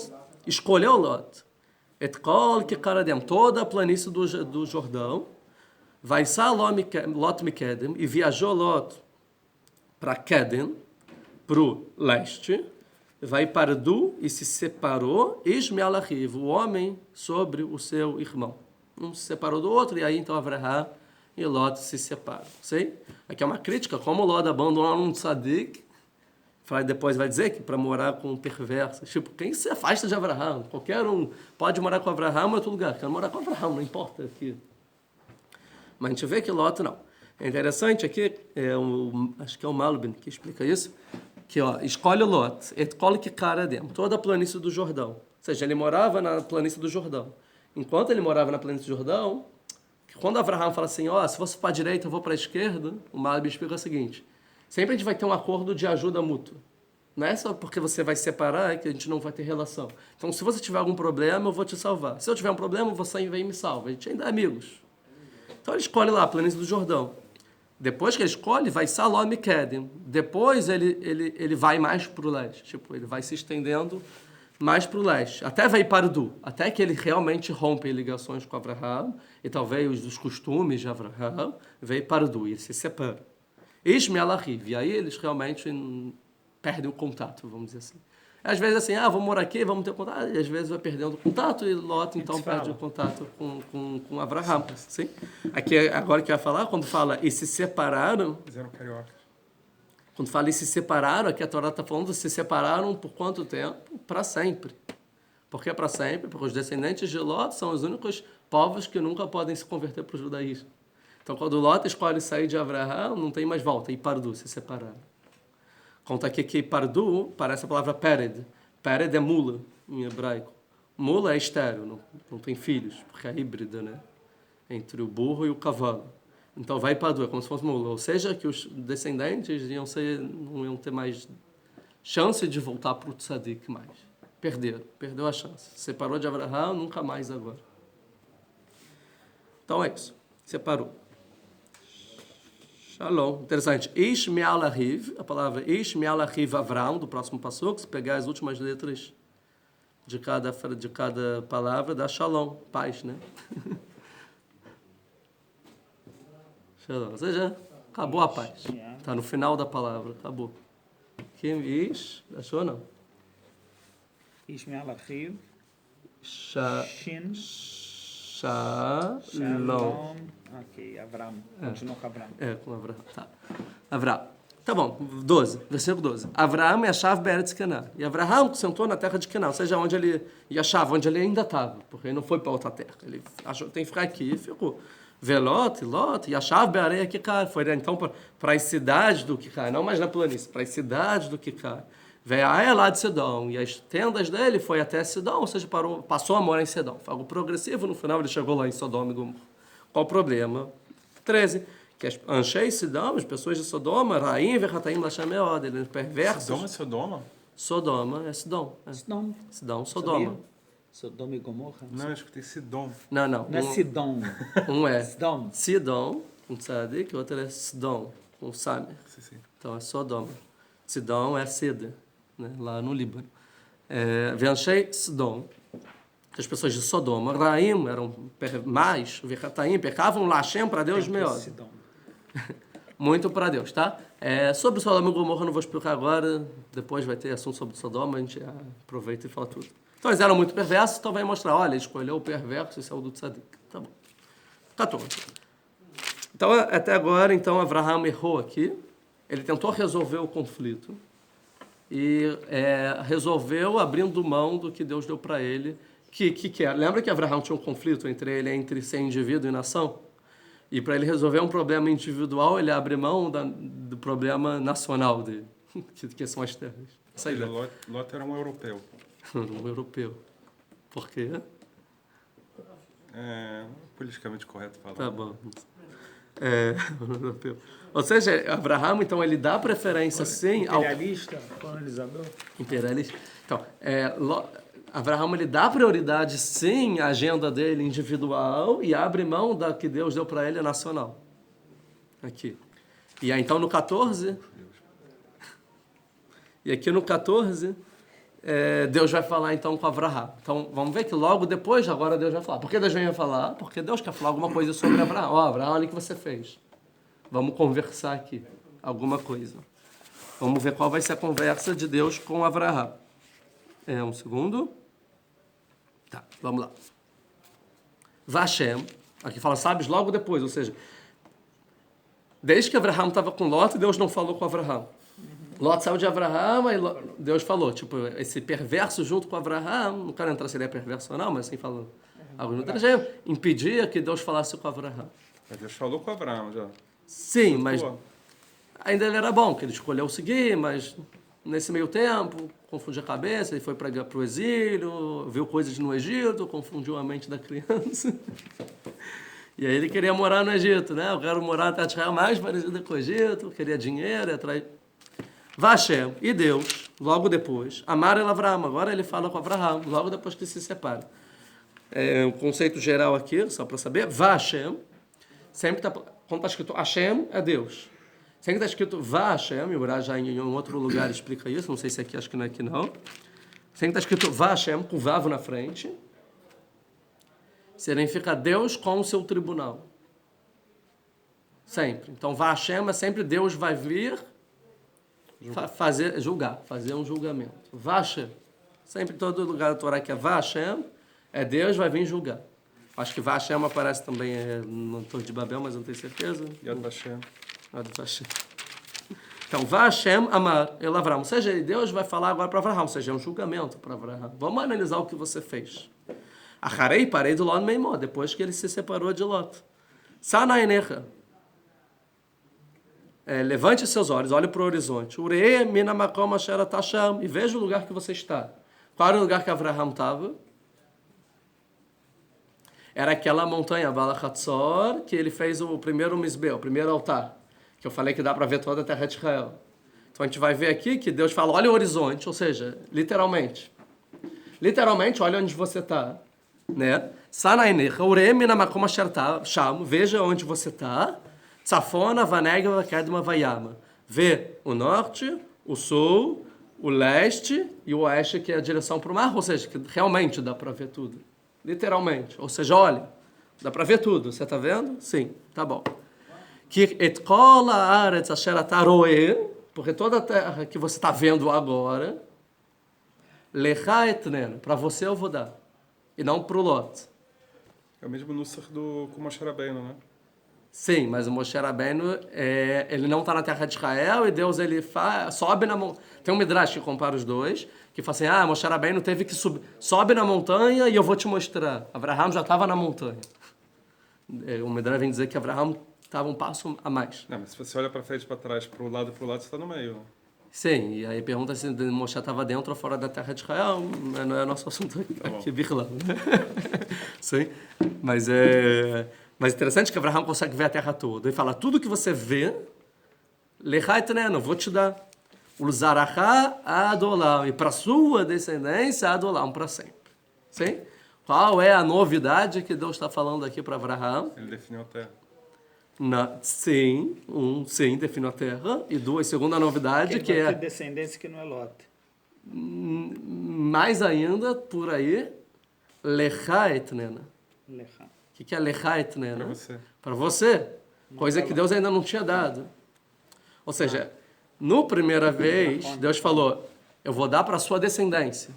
S1: escolheu Lot. Et kol que karadem, toda a planície do Jordão. Vai sair Lot Mikedem, e viajou Lot para Kedem, para o leste. Vai para Du e se separou, Ismael Achiv, o homem sobre o seu irmão. Um se separou do outro, e aí então Avraham e Lot se separam. Sei? Aqui é uma crítica, como Lot abandonou um tzadik, depois vai dizer que para morar com perversos, tipo, quem se afasta de Avraham? Qualquer um pode morar com Avraham em outro lugar, quero morar com Avraham, não importa aqui. Mas a gente vê que Lot não. É interessante aqui, acho que é o Malbin que explica isso, que escolhe Lot, escolhe que cara dentro, toda a planície do Jordão. Ou seja, ele morava na planície do Jordão. Enquanto ele morava na planície do Jordão, quando Avraham fala assim, se você para a direita, eu vou para a esquerda, o Malbin explica o seguinte, sempre a gente vai ter um acordo de ajuda mútua. Não é só porque você vai separar que a gente não vai ter relação. Então, se você tiver algum problema, eu vou te salvar. Se eu tiver um problema, você vem e me salva. A gente ainda é amigos. Então, ele escolhe lá a planície do Jordão. Depois que ele escolhe, vai Salom e Kedem. Depois ele vai mais para o leste. Tipo, ele vai se estendendo mais para o leste. Até vai para o Du. Até que ele realmente rompe ligações com Avraham. E talvez os costumes de Avraham. Veio para o Du e ele se separa. Ismael Achiv. E aí eles realmente perdem o contato, vamos dizer assim. Às vezes assim, vamos morar aqui, vamos ter contato. E às vezes vai perdendo o contato e Lot então perde o contato com Avraham. Sim? Aqui, agora que vai falar, quando fala e se separaram...
S3: Fizeram carioca.
S1: Quando fala e se separaram, aqui a Torá está falando se separaram por quanto tempo? Para sempre. Por que para sempre? Porque os descendentes de Lot são os únicos povos que nunca podem se converter para o judaísmo. Então, quando Lot escolhe sair de Avraham, não tem mais volta. E Pardu, se separaram. Conta aqui que Pardu parece a palavra Pered. Pered é mula, em hebraico. Mula é estéril, não tem filhos, porque é híbrida, né? Entre o burro e o cavalo. Então vai Pardu, é como se fosse mula. Ou seja, que os descendentes não iam ter mais chance de voltar para o tzadik mais. Perdeu a chance. Separou de Avraham, nunca mais agora. Então é isso. Separou. Shalom. Interessante. Ish me'al ahiv, a palavra Ish me'al ahiv Avram, do próximo passo, se pegar as últimas letras de cada palavra, dá Shalom, paz, né? Shalom. Ou seja, acabou a paz. Está no final da palavra, acabou. Kim Ish, achou não?
S2: Ish me'al achiv. Shin.
S1: Shalom.
S2: Ok, Avram. Continua com Avram.
S1: Com Avraham. Tá. Avraham. Tá bom, 12, versículo 12. Avraham Yashav Beretz Canaã. E Avraham sentou na terra de Canaã, ou seja, onde ele Yashav, onde ele ainda estava, porque ele não foi para outra terra. Ele achou que tem que ficar aqui e ficou. Velot, Lot, Yashav Bearei Kikar. Foi então para as cidades do Kikar, não mais na planície, para as cidades do Kikar. Veio a lá de Sidom, e as tendas dele foi até Sidom, ou seja, passou a morar em Sidom. Foi algo progressivo, no final ele chegou lá em Sodoma e Gomorra. Qual o problema? 13. Que as Anshei Sidom, as pessoas de Sodoma, Raim Verhataim Lashameod, eles perversos.
S3: Sodoma é Sodoma?
S1: Sodoma é Sidom. É.
S2: Sidom.
S1: Sidom, Sodoma.
S2: Sabia? Sodoma e Gomorra?
S3: Não, eu escutei Sidom.
S1: Não.
S2: Não é Sidom.
S1: Um é
S2: Sidom.
S1: Sidom, com tzadik, o outro é Sidom, com Samer.
S3: Sim.
S1: Então é Sodoma. Sidom é Sida, né, lá no Líbano. Veanchei Sidom, as pessoas de Sodoma, Raim eram mais, Verhataim, pecavam Lashem para Deus melhor.
S2: Sidom.
S1: Muito para Deus, tá? Sobre Sodoma e Gomorra eu não vou explicar agora, depois vai ter assunto sobre Sodoma, a gente aproveita e fala tudo. Então eles eram muito perversos, então vai mostrar, olha, ele escolheu o perverso, esse é o do tzadik. Tá bom. 14. Então, até agora, então, Avraham errou aqui, ele tentou resolver o conflito e resolveu abrindo mão do que Deus deu para ele, que era. Lembra que Avraham tinha um conflito entre ser indivíduo e nação? E para ele resolver um problema individual, ele abre mão do problema nacional dele, que são as terras. Essa é a ideia.
S3: Lot era um europeu.
S1: Um europeu. Por quê?
S3: É politicamente correto falar.
S1: Tá bom. Um europeu. Ou seja, Abraham, então, ele dá preferência, sim, ao...
S2: Imperialista, colonizador.
S1: Imperialista. Então, Abraham, ele dá prioridade, sim, à agenda dele individual e abre mão da que Deus deu para ele nacional. Aqui. E aí, então, no 14... E aqui no 14... Deus vai falar então com Avraham. Então vamos ver que logo depois, agora Deus vai falar. Por que Deus vem falar? Porque Deus quer falar alguma coisa sobre Avraham. Avraham, olha o que você fez. Vamos conversar aqui. Alguma coisa. Vamos ver qual vai ser a conversa de Deus com Avraham. Um segundo. Tá, vamos lá. Vashem, aqui fala, sabes, logo depois, ou seja, desde que Avraham estava com Lot, Deus não falou com Avraham. Lot saiu de Avraham e Deus falou, tipo, esse perverso junto com Avraham, não quero entrar se ele é perverso ou não, mas assim falando, algo no trejeito, impedia que Deus falasse com Avraham.
S3: Mas Deus falou com Abraão já.
S1: Sim, mas ainda ele era bom, que ele escolheu seguir, mas nesse meio tempo, confundiu a cabeça, ele foi para o exílio, viu coisas no Egito, confundiu a mente da criança. E aí ele queria morar no Egito, né? Eu quero morar na terra de Israel mais parecida com o Egito, queria dinheiro, atrair... Vashem, e Deus, logo depois, amar el Avraham, agora ele fala com Avraham, logo depois que se separa. Um conceito geral aqui, só para saber, Vashem, sempre tá, quando está escrito Hashem, é Deus. Sempre está escrito Vashem, e o Urá já em um outro lugar explica isso, não sei se aqui, acho que não é aqui não. Sempre está escrito Vashem, com Vav na frente, significa Deus com o seu tribunal. Sempre. Então, Vashem é sempre Deus vai vir fazer um julgamento. Vashem, sempre em todo lugar da Torá que é Vashem, é Deus vai vir julgar. Acho que Vashem aparece também no Torre de Babel, mas não tenho certeza.
S3: Yad Vashem.
S1: Então, Vashem amar el Avraham. Ou seja, Deus vai falar agora para Avraham, ou seja, é um julgamento para Avraham. Vamos analisar o que você fez. Acharei parei do Lot Meimó, depois que ele se separou de Lot. Sanainecha. Levante seus olhos, olhe para o horizonte. Urei mina makom asher atasham. E veja o lugar que você está. Qual era o lugar que Avraham estava? Era aquela montanha, Balachatzor, que ele fez o primeiro misbeu, o primeiro altar. Que eu falei que dá para ver toda a terra de Israel. Então a gente vai ver aqui que Deus fala, olha o horizonte, ou seja, literalmente. Literalmente, olha onde você está. Né? Sanainecha, urei mina makom asher atasham. Veja onde você está. Tzafona, Vanegva, Kedma, Vayama. Vê o norte, o sul, o leste e o oeste, que é a direção para o mar. Ou seja, que realmente dá para ver tudo. Literalmente. Ou seja, olha, dá para ver tudo. Você está vendo? Sim, tá bom. Que etkola aretz asher ataroe, porque toda a terra que você está vendo agora, lecha etnen, para você eu vou dar. E não para o Lot.
S3: É o mesmo Nusach do com Moshe Rabbeinu, né?
S1: Sim, mas o Moshe Rabbeinu, ele não está na terra de Israel e Deus ele sobe na montanha. Tem um Midrash que compara os dois, que fala assim, Moshe Rabbeinu teve que subir, sobe na montanha e eu vou te mostrar. Abraham já estava na montanha. O Midrash vem dizer que Abraham estava um passo a mais.
S3: Não, mas se você olha para frente, para trás, para o lado, você está no meio. Né?
S1: Sim, e aí pergunta se Moshe estava dentro ou fora da terra de Israel, mas não é nosso assunto aqui, Birla. Sim, mas interessante que Abraham consegue ver a terra toda. Ele fala, tudo que você vê, lechai teneno, vou te dar. Ulzarachá adolam, e para sua descendência adolam para sempre. Sim? Qual é a novidade que Deus está falando aqui para Abraham?
S3: Ele definiu a terra.
S1: Sim, definiu a terra. E duas, segunda novidade, que é...
S2: descendência que não é Lot.
S1: Mais ainda, por aí, Lechá etnena.
S2: Lechá.
S1: O que é Lechá etnena?
S3: Para você.
S1: Para você. Coisa que Deus ainda não tinha dado. Ou seja, no primeira vez, Deus falou, eu vou dar para a sua descendência.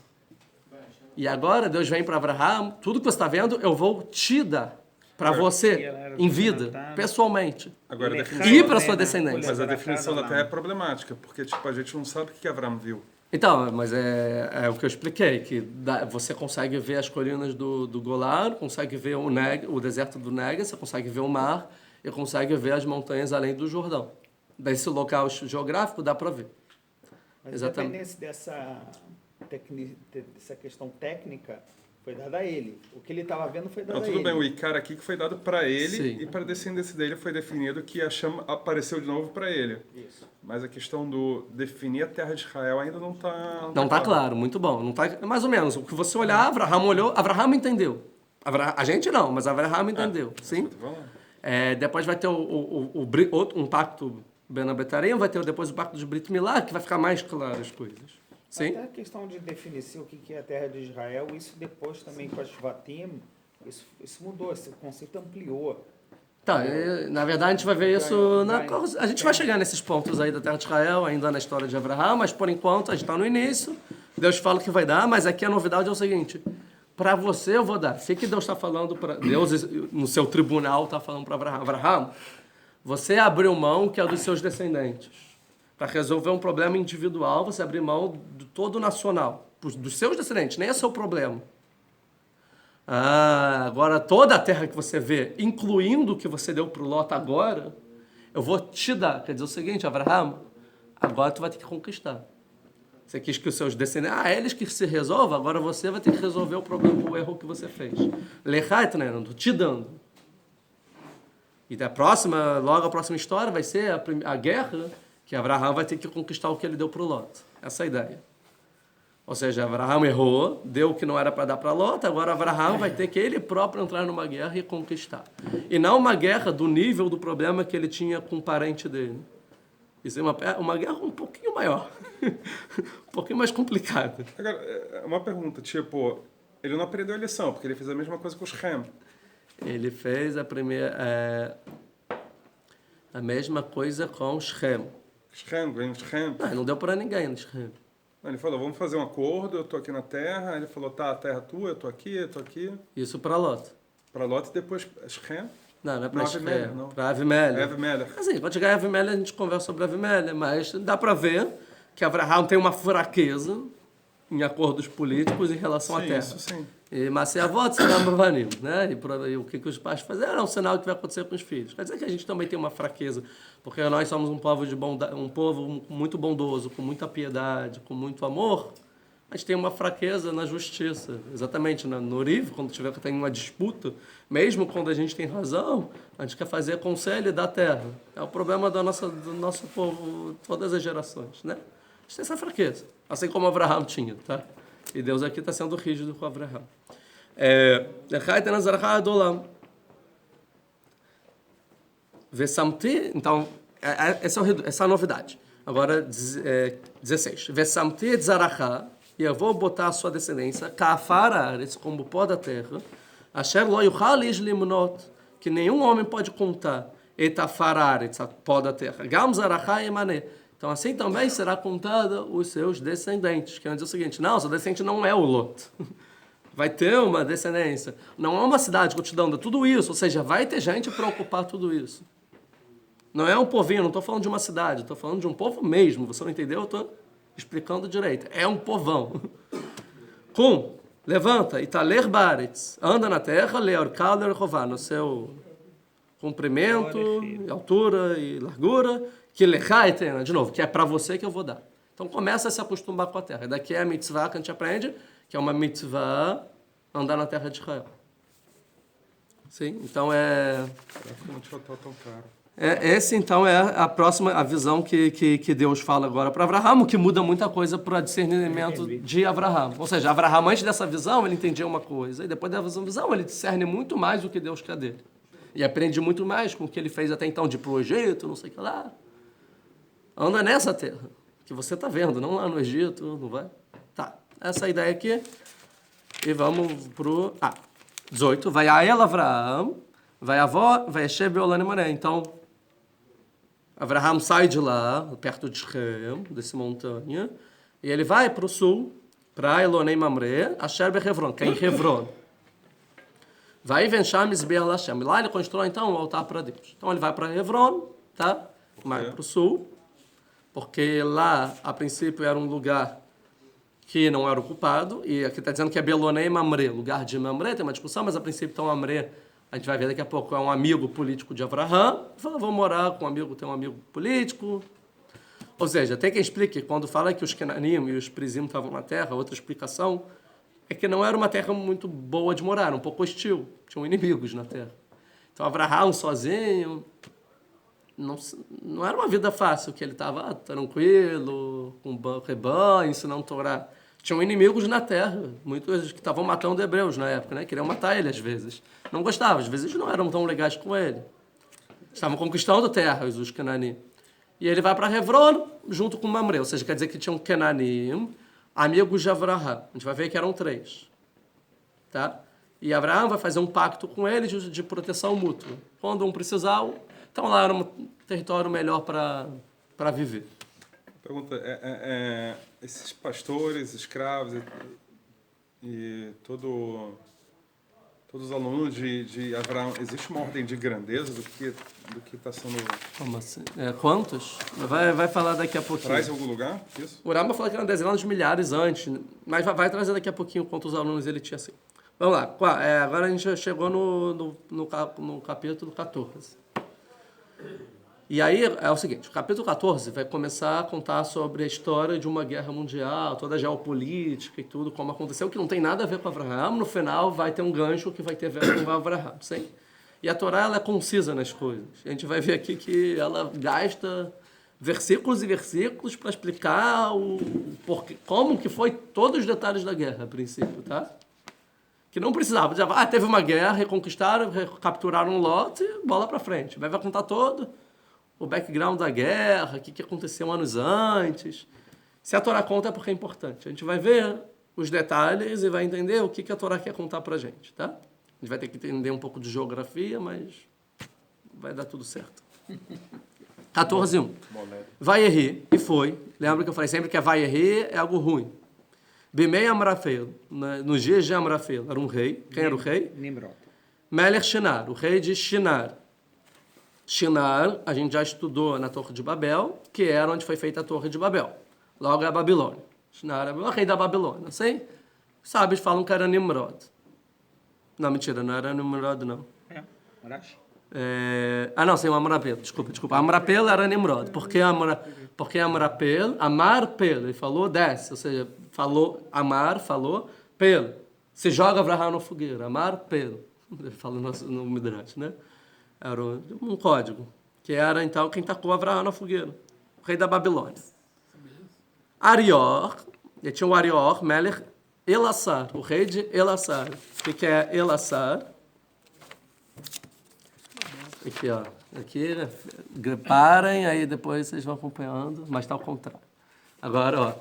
S1: E agora Deus vem para Abraham, tudo que você está vendo, eu vou te dar. Para você, em vida, pessoalmente.
S3: Agora,
S1: e para sua descendência.
S3: Mas a definição da terra é problemática, porque tipo, a gente não sabe o que Abraão viu.
S1: Então, mas é o que eu expliquei, que você consegue ver as colinas do Golan, consegue ver o deserto do Negev, você consegue ver o mar e consegue ver as montanhas além do Jordão. Desse local geográfico dá para ver.
S2: Mas
S1: exatamente.
S2: Dessa questão técnica foi dada a ele. O que ele estava vendo foi dado a ele.
S3: Tudo bem, o Icar aqui que foi dado para ele.
S1: Sim.
S3: E para a descendência dele foi definido que a chama apareceu de novo para ele.
S2: Isso.
S3: Mas a questão do definir a terra de Israel ainda não está...
S1: Não está claro, muito bom. Não tá, mais ou menos, o que você olhar, Abraham olhou, Abraham entendeu. A gente não, mas Abraham entendeu. Sim? Depois vai ter um pacto Ben Abetarim, vai ter depois o pacto de Brit Milá, que vai ficar mais claro as coisas. Sim?
S2: Até a questão de definir o que é a terra de Israel, isso depois também com a Shvatim, isso mudou, esse conceito ampliou.
S1: Tá, na verdade a gente vai ver isso... A gente vai chegar nesses pontos aí da terra de Israel, ainda na história de Abraham, mas por enquanto a gente está no início, Deus fala que vai dar, mas aqui a novidade é o seguinte, para você eu vou dar. Sei que Deus está falando para... Deus no seu tribunal está falando para Abraham. Abraham, você abriu mão que é dos seus descendentes. Para resolver um problema individual, você abriu mão do todo nacional, dos seus descendentes, nem é seu problema. Agora toda a terra que você vê, incluindo o que você deu para o Lot agora, eu vou te dar. Quer dizer o seguinte, Abraham, agora tu vai ter que conquistar. Você quis que os seus descendentes, eles que se resolvam, agora você vai ter que resolver o problema, o erro que você fez. Lechait, né? Não tô te dando. E logo a próxima história vai ser a guerra, que Abraham vai ter que conquistar o que ele deu para o Lot. Essa é a ideia. Ou seja, Abraham errou, deu o que não era para dar para Lot, agora Abraham vai ter que ele próprio entrar numa guerra e conquistar. E não uma guerra do nível do problema que ele tinha com o parente dele. Isso é uma guerra um pouquinho maior, um pouquinho mais complicada.
S3: Agora, uma pergunta, tipo, ele não aprendeu a lição, porque ele fez a mesma coisa com os Shem.
S1: Ele fez a mesma coisa com Shem.
S3: Shem.
S1: Não deu para ninguém no Shem.
S3: Ele falou, vamos fazer um acordo, eu estou aqui na terra. Ele falou, tá, a terra é tua, eu estou aqui.
S1: Isso para Lot.
S3: Para Lot e depois Shem?
S1: Não é para Shem, para
S3: Avimelech.
S1: Assim, quando chegar em Avimelech, a gente conversa sobre Avimelech, mas dá para ver que Abraham tem uma fraqueza em acordos políticos em relação à terra.
S3: Isso sim.
S1: E Maseavot, né? E o que os pais fizeram é um sinal que vai acontecer com os filhos. Quer dizer que a gente também tem uma fraqueza, porque nós somos um povo um povo muito bondoso, com muita piedade, com muito amor. A gente tem uma fraqueza na justiça. Exatamente, no Uriv, quando tem uma disputa, mesmo quando a gente tem razão, a gente quer fazer conselho da terra. É o problema do nosso povo, todas as gerações, né? A gente tem essa fraqueza, assim como Abraham tinha, tá? E Deus aqui está sendo rígido com Abraham. Então, essa é a novidade. Agora, 16. Vesamti tzarachá, e eu vou botar a sua descendência, kafara, como o pó da terra, asher lo yuchal ish limnot, que nenhum homem pode contar, etafarar, pó da terra, gam tzarachá emané. Então, assim também será contada os seus descendentes. Quer dizer o seguinte, não, seu descendente não é o Lot. vai ter uma descendência. Não é uma cidade que eu te dando tudo isso, ou seja, vai ter gente para ocupar tudo isso. Não é um povinho, não estou falando de uma cidade, estou falando de um povo mesmo. Você não entendeu? Eu estou explicando direito. É um povão. Levanta, italer baretz, anda na terra, leorkal lerchová, no seu comprimento, altura e largura, que lechá etena, de novo, que é para você que eu vou dar. Então começa a se acostumar com a terra. Daqui é a mitzvah que a gente aprende, que é uma mitzvah andar na terra de Israel. Sim? Então
S3: Não tinha tão claro.
S1: Esse então é a visão que Deus fala agora para Abraham, o que muda muita coisa para o discernimento de Abraham. Ou seja, Abraham antes dessa visão ele entendia uma coisa, e depois dessa visão ele discerne muito mais o que Deus quer dele. E aprende muito mais com o que ele fez até então de ir para o Egito, não sei o que lá. Anda nessa terra, que você está vendo, não lá no Egito, não vai? Tá, essa é a ideia aqui. E vamos pro 18. Vai a ela Avraham, vai a avó, vai a Shebe Olane Maré. Então, Avraham sai de lá, perto de Shem, desse montanha, e ele vai para o sul, para Elonei Mamre, a Sherbe Hebron, que é em Hebron. Vai venchar Mizbeach Lashem. Lá ele constrói então um altar para Deus. Então ele vai para Hebron, tá? Vai para o sul, porque lá, a princípio, era um lugar que não era ocupado, e aqui está dizendo que é Belonei Mamre, lugar de Mamre, tem uma discussão, mas a princípio então Mamre, a gente vai ver daqui a pouco, é um amigo político de Avraham. Fala, vou morar com um amigo, tem um amigo político. Ou seja, tem quem explique, quando fala que os Kenanim e os Prizim estavam na terra, outra explicação é que não era uma terra muito boa de morar, era um pouco hostil, tinham inimigos na terra. Então Avraham sozinho, não era uma vida fácil, que ele estava tranquilo, com rebanho, ensinando Torá. Tinham inimigos na terra, muitos que estavam matando hebreus na época, né? Queriam matar ele às vezes. Não gostavam, às vezes não eram tão legais com ele. Estavam conquistando terras, os Kenanim. E ele vai para Hebron junto com Mamre, ou seja, quer dizer que tinham Kenanim, amigos de Avraham. A gente vai ver que eram 3. Tá? E Avraham vai fazer um pacto com eles de proteção mútua. Quando um precisar, então lá era um território melhor para viver.
S3: Pergunta, esses pastores, escravos e todos os alunos de Abraão, existe uma ordem de grandeza do que está sendo...
S1: Como assim? Quantos? Vai falar daqui a pouquinho.
S3: Traz em algum lugar? Isso?
S1: O Rambam fala que eram dezenas de milhares antes, mas vai trazer daqui a pouquinho quantos alunos ele tinha assim. Vamos lá, agora a gente já chegou no capítulo 14. E aí é o seguinte, o capítulo 14 vai começar a contar sobre a história de uma guerra mundial, toda a geopolítica e tudo, como aconteceu, que não tem nada a ver com Avraham. No final vai ter um gancho que vai ter a ver com Avraham, sim? E a Torá ela é concisa nas coisas. A gente vai ver aqui que ela gasta versículos e versículos para explicar como que foi todos os detalhes da guerra, a princípio, tá? Que não precisava. Teve uma guerra, reconquistaram, capturaram Lot e bola para frente. Vai contar todo o background da guerra, o que aconteceu anos antes. Se a Torá conta é porque é importante. A gente vai ver os detalhes e vai entender o que a Torá quer contar pra gente, tá? A gente vai ter que entender um pouco de geografia, mas vai dar tudo certo. 14:1. Vai errir, e foi. Lembra que eu falei sempre que vai errir é algo ruim. Bimei Amrafel, nos dias de Amrafel, era um rei. Quem era o rei?
S2: Nimrod.
S1: Melech Shinar, o rei de Shinar. Shinar, a gente já estudou na Torre de Babel, que era onde foi feita a Torre de Babel. Logo é a Babilônia. Shinar é o rei da Babilônia, assim? Sábios falam que era Nimrod. Não, mentira, não era Nimrod, não.
S2: Rashi.
S1: Não, sim, o Amrapel. Desculpa. Amrapel era Nimrod. Porque Amrapel, Amarpel, ele falou desce, ou seja, falou pel. Se joga Avraham na fogueira, Amarpel. Ele fala no Midrash, né? Era um código, que era então quem tacou Avraham na fogueira, o rei da Babilônia. Arior, ele tinha o Arior, Melech Elassar, o rei de Elassar. O que é Elassar? Aqui, ó. Aqui, parem, aí depois vocês vão acompanhando, mas está ao contrário. Agora, ó.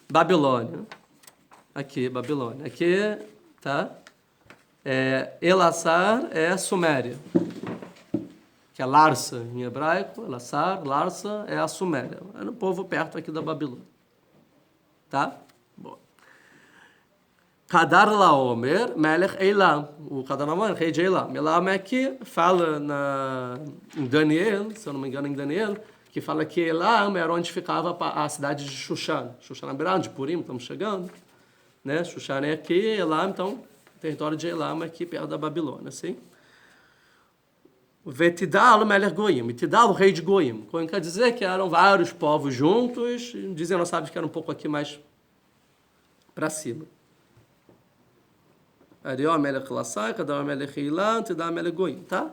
S1: Babilônia. Aqui, Babilônia. Aqui, tá? Elassar é Suméria, que é Larsa em hebraico. Elassar, Larsa é a Suméria. Era um povo perto aqui da Babilônia. Tá? Bom. Kadar Laomer, Melech Eilam. O Kadar Laomer, rei de Eilam. Eilam é que fala em Daniel, se eu não me engano, em Daniel, que fala que Eilam era onde ficava a cidade de Shushan. Shushan Abiram, de Purim, estamos chegando. Né? Shushan é aqui, Eilam, então, o território de Eilam é aqui perto da Babilônia, assim. Vetidal, Melech Goim. Vetidal, o rei de Goim. Goim quer dizer que eram vários povos juntos, dizem, nós sabemos que era um pouco aqui mais para cima. Arió, Melech Lassai, Kadar Melech Eilam, Tidal Melech Goim, tá?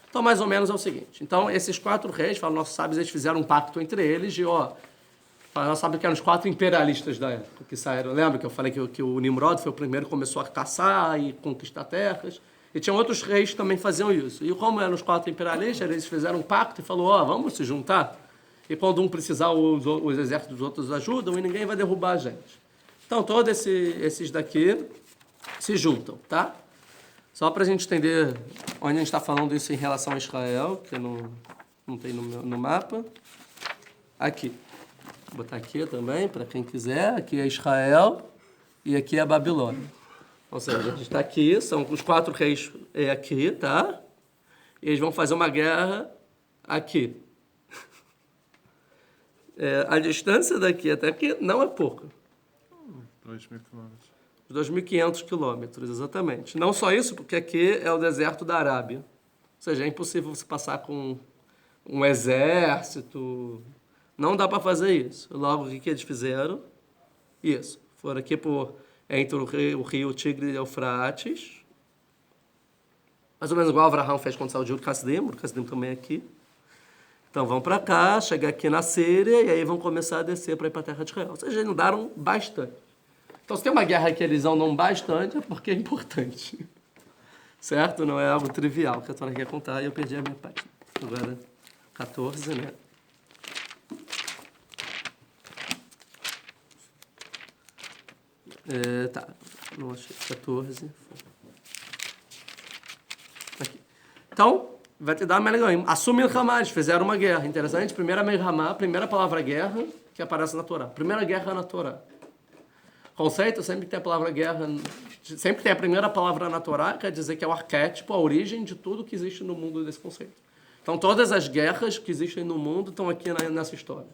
S1: Então, mais ou menos é o seguinte. Então, esses 4 reis, falam, nossos sábios, eles fizeram um pacto entre eles de, nós sabemos que eram os 4 imperialistas da época que saíram. Lembra que eu falei que o Nimrod foi o primeiro que começou a caçar e conquistar terras? E tinha outros reis que também faziam isso. E como eram os 4 imperialistas, eles fizeram um pacto e falaram, vamos se juntar. E quando um precisar, os exércitos dos outros ajudam e ninguém vai derrubar a gente. Então, todos esses daqui se juntam, tá? Só para a gente entender onde a gente está falando isso em relação a Israel, que não tem no mapa. Aqui. Vou botar aqui também, para quem quiser. Aqui é Israel e aqui é a Babilônia. Ou seja, a gente está aqui, são os 4 reis aqui, tá? E eles vão fazer uma guerra aqui. A distância daqui até aqui não é pouca.
S3: 2.000 quilômetros.
S1: 2.500 quilômetros, exatamente. Não só isso, porque aqui é o deserto da Arábia. Ou seja, é impossível você passar com um exército. Não dá para fazer isso. Logo, o que eles fizeram? Isso. Foram aqui entre o rio Tigre e Eufrates. Mais ou menos igual Abraham fez quando saiu de Ur-Kasdim. Ur-Kasdim também é aqui. Então, vão para cá, chegar aqui na Síria e aí vão começar a descer para ir para a terra de Israel. Ou seja, eles andaram bastante. Então, se tem uma guerra que eles andam bastante, é porque é importante. Certo? Não é algo trivial que a Torá quer contar e eu perdi a minha página. Agora, 14, né? Tá. Não achei. 14. Aqui. Então, vai te dar Melgoim. Assume Milhamá, eles fizeram uma guerra. Interessante. Primeira Milhamá, primeira palavra guerra que aparece na Torá. Primeira guerra na Torá. Conceito, sempre que tem a palavra guerra, sempre que tem a primeira palavra na Torá, quer dizer que é o arquétipo, a origem de tudo que existe no mundo desse conceito. Então, todas as guerras que existem no mundo estão aqui nessa história.